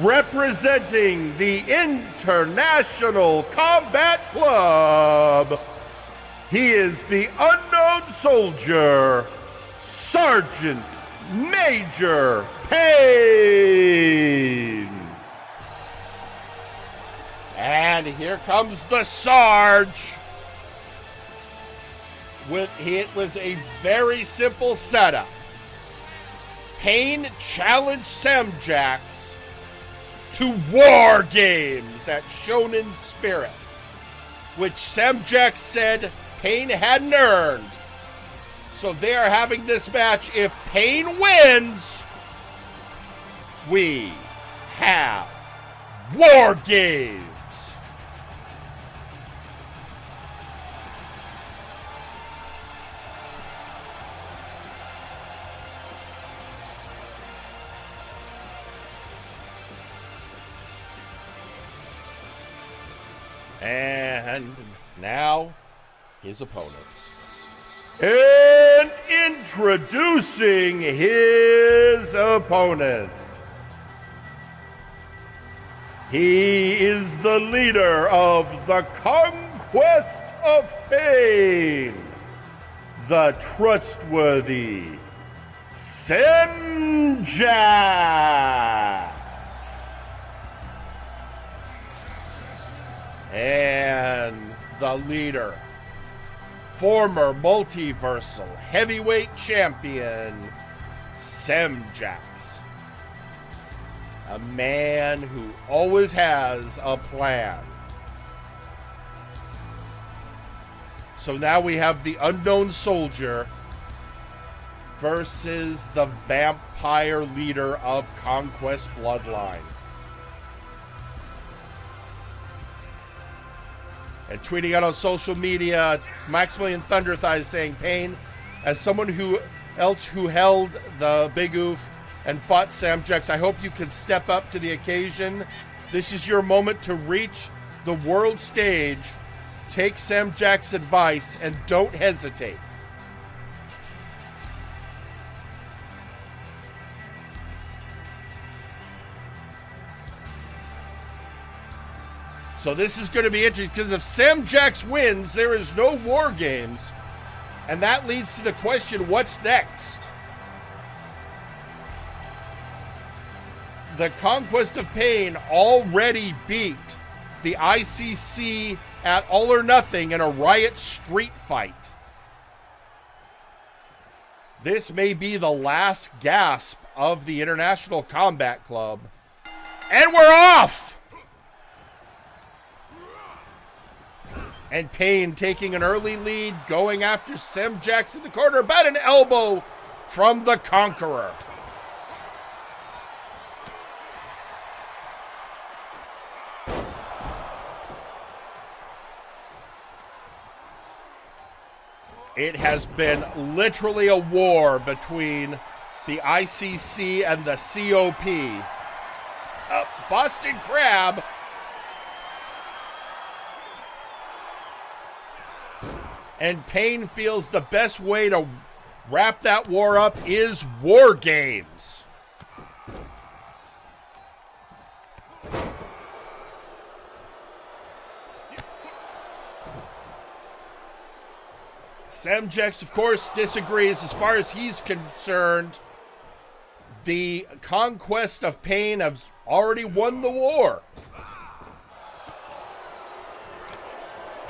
representing the International Combat Club, he is the unknown soldier, Sergeant Major Pain. And here comes the Sarge. It was a very simple setup. Pain challenged Semjax to War Games at Shonen Spirit, which Semjax said Pain hadn't earned. So they are having this match. If Pain wins, we have War Games. And now, his opponents. And introducing his opponent. He is the leader of the Conquest of Pain, the trustworthy Semjax. And the leader, former Multiversal Heavyweight Champion, Semjax. A man who always has a plan. So now we have the Unknown Soldier versus the vampire leader of Conquest Bloodline. And tweeting out on social media, Maximilian Thunderthighs saying, Pain, as someone who held the Big Oof and fought Semjax, I hope you can step up to the occasion. This is your moment to reach the world stage. Take Semjax's advice and don't hesitate. So this is going to be interesting, because if Semjax wins, there is no War Games. And that leads to the question, what's next? The Conquest of Pain already beat the ICC at All or Nothing in a Riot Street fight. This may be the last gasp of the International Combat Club. And we're off! And Pain taking an early lead, going after Semjax in the corner. About an elbow from the Conqueror. It has been literally a war between the ICC and the COP. Boston Crab. And Pain feels the best way to wrap that war up is War Games. Semjax, of course, disagrees. As far as he's concerned, the Conquest of Pain has already won the war.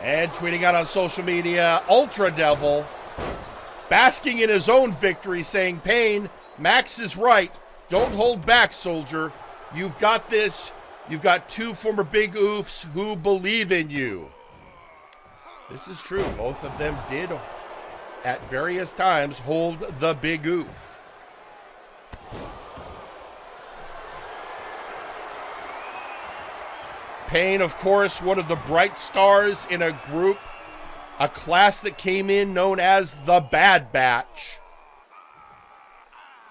And tweeting out on social media, UltraDevil, basking in his own victory, saying, Pain, Max is right. Don't hold back, soldier. You've got this. You've got two former Big Oofs who believe in you. This is true. Both of them did, at various times, hold the Big Oof. Pain, of course, one of the bright stars in a group, a class that came in known as the Bad Batch.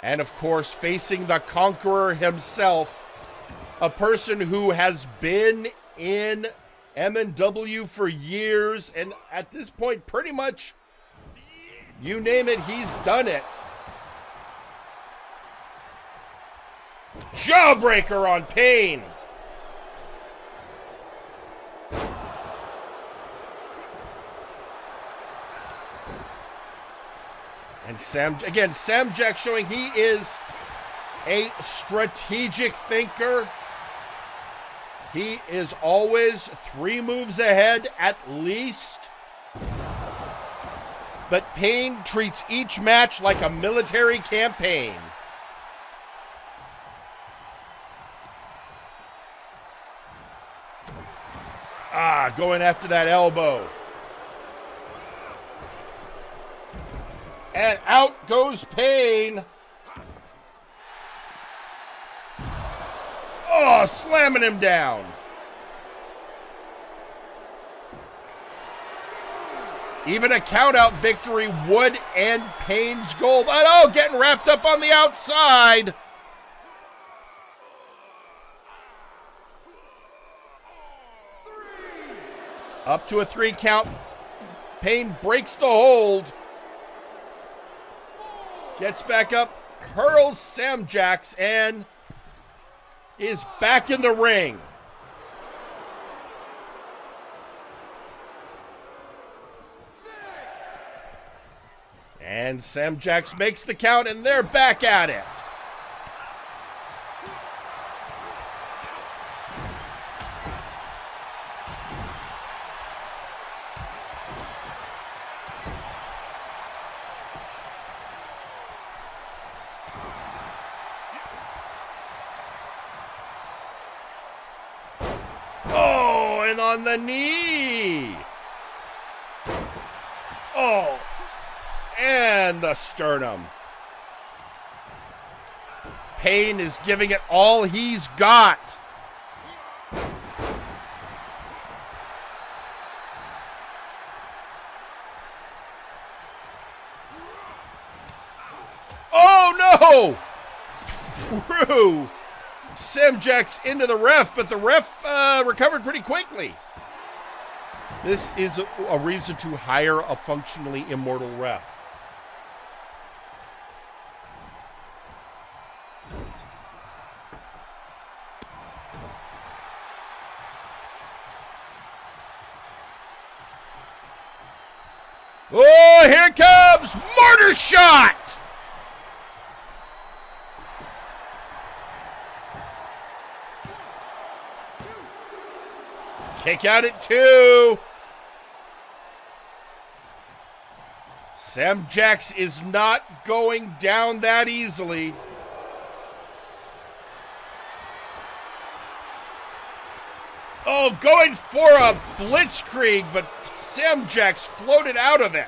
And, of course, facing the Conqueror himself, a person who has been in MNW for years, and at this point, pretty much, you name it, he's done it. Jawbreaker on Pain. And Semjax showing he is a strategic thinker. He is always 3 moves ahead at least. But Pain treats each match like a military campaign. Going after that elbow. And out goes Pain. Oh, slamming him down. Even a countout victory would end Pain's goal. But oh, getting wrapped up on the outside. Up to a 3 count. Pain breaks the hold. Gets back up, hurls Semjax, and is back in the ring. And Semjax makes the count, and they're back at it. On the knee. Oh, and the sternum. Pain is giving it all he's got. Oh no! Through Semjax into the ref, but the ref recovered pretty quickly. This is a reason to hire a functionally immortal ref. Oh, here it comes! Mortar shot! Kick out at 2. Semjax is not going down that easily. Oh, going for a blitzkrieg, but Semjax floated out of it.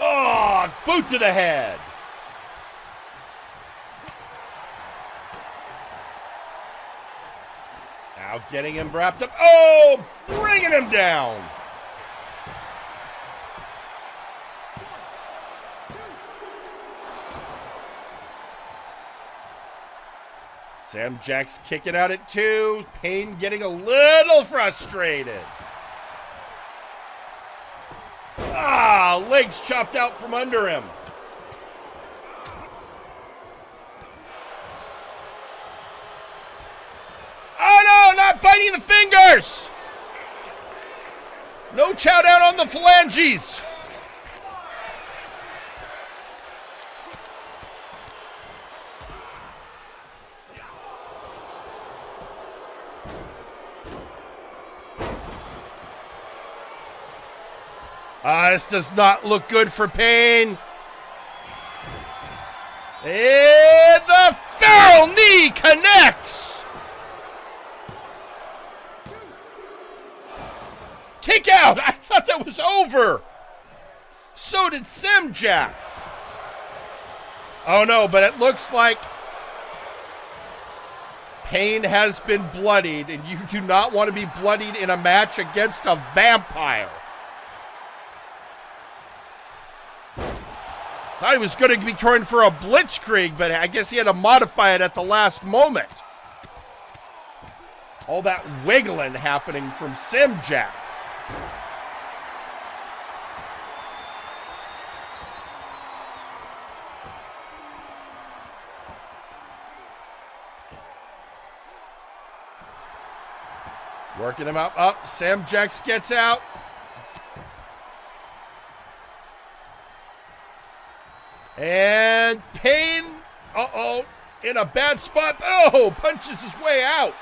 Oh, boot to the head. Now getting him wrapped up. Oh, bringing him down. Semjax kicking out at 2. Pain getting a little frustrated. Legs chopped out from under him. Oh no, not biting the fingers! No chow down on the phalanges. This does not look good for Pain. And the feral knee connects. Kick out. I thought that was over. So did Semjax. Oh no, but it looks like Pain has been bloodied, and you do not want to be bloodied in a match against a vampire. Thought he was going to be trying for a blitzkrieg, but I guess he had to modify it at the last moment. All that wiggling happening from Semjax. Working him up. Semjax gets out. And Pain, in a bad spot. Oh, punches his way out.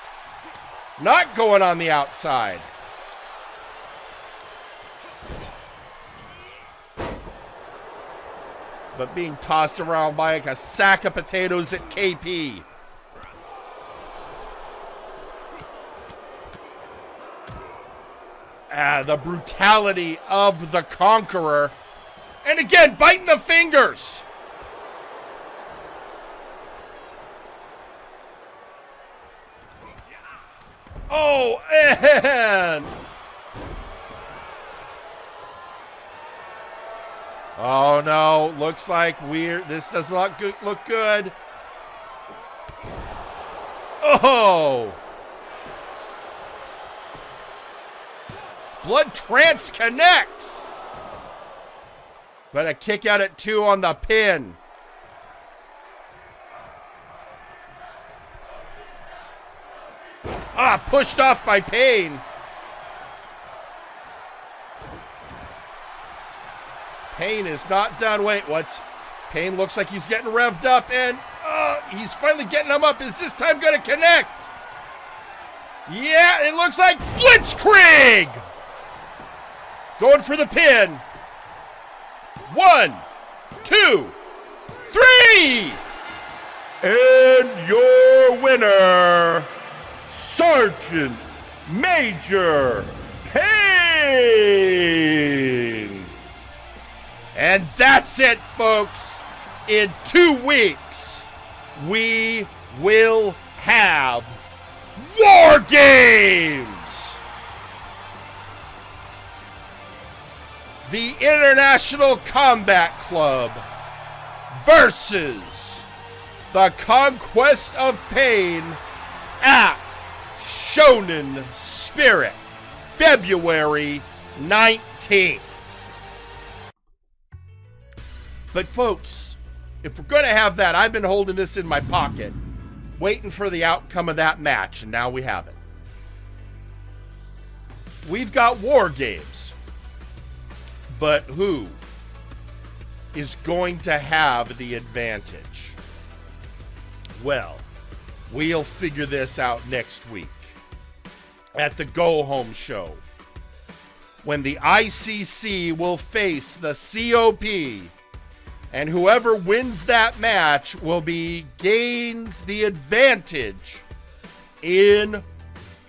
Not going on the outside. But being tossed around by like a sack of potatoes at KP. The brutality of the Conqueror. And again, biting the fingers. Oh, and... Oh, no. Looks like weird. This does not look good. Oh! Blood Trance connects. But a kick out at 2 on the pin. Pushed off by Pain. Pain is not done. Wait, what's... Pain looks like he's getting revved up, and he's finally getting him up. Is this time going to connect? Yeah, it looks like Blitzkrieg! Going for the pin. 1, 2, 3! And your winner, Sergeant Major Pain! And that's it, folks. In 2 weeks, we will have War Games! The International Combat Club versus the Conquest of Pain at Shonen Spirit, February 19th. But folks, if we're going to have that, I've been holding this in my pocket, waiting for the outcome of that match, and now we have it. We've got War Games, but who is going to have the advantage? Well, we'll figure this out next week at the Go Home Show, when the ICC will face the COP, and whoever wins that match gains the advantage in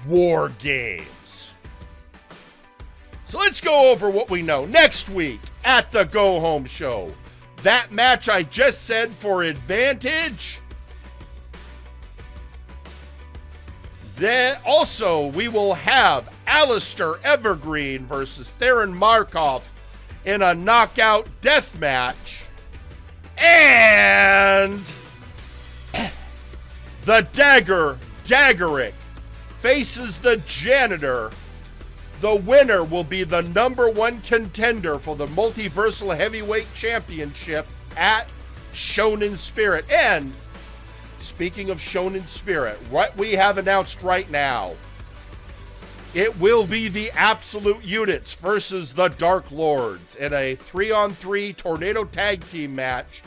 War Games. So let's go over what we know next week at the Go Home Show. That match I just said for advantage. Then also we will have Alistair Evergreen versus Theron Markov in a knockout death match. And the Daggerick faces the Janitor. The winner will be the #1 contender for the Multiversal Heavyweight Championship at Shonen Spirit. And speaking of Shonen Spirit, what we have announced right now, it will be the Absolute Units versus the Dark Lords in a 3-on-3 Tornado Tag Team match.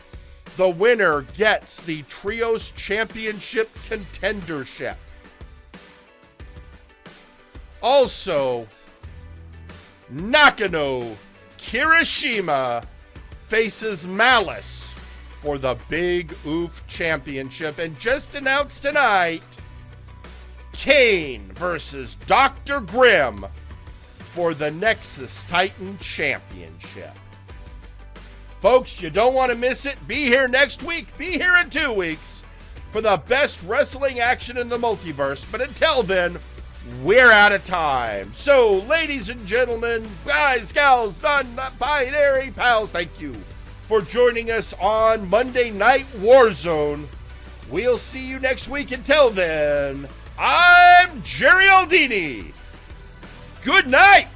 The winner gets the Trios Championship Contendership. Also, Nakano Kirishima faces Malice for the Big Oof Championship. And just announced tonight, Kane versus Dr. Grimm for the Nexus Titan Championship. Folks, you don't want to miss it. Be here next week. Be here in 2 weeks for the best wrestling action in the multiverse. But until then, we're out of time. So, ladies and gentlemen, guys, gals, non-binary pals, thank you for joining us on Monday Night Warzone. We'll see you next week. Until then, I'm Jerry Aldini. Good night.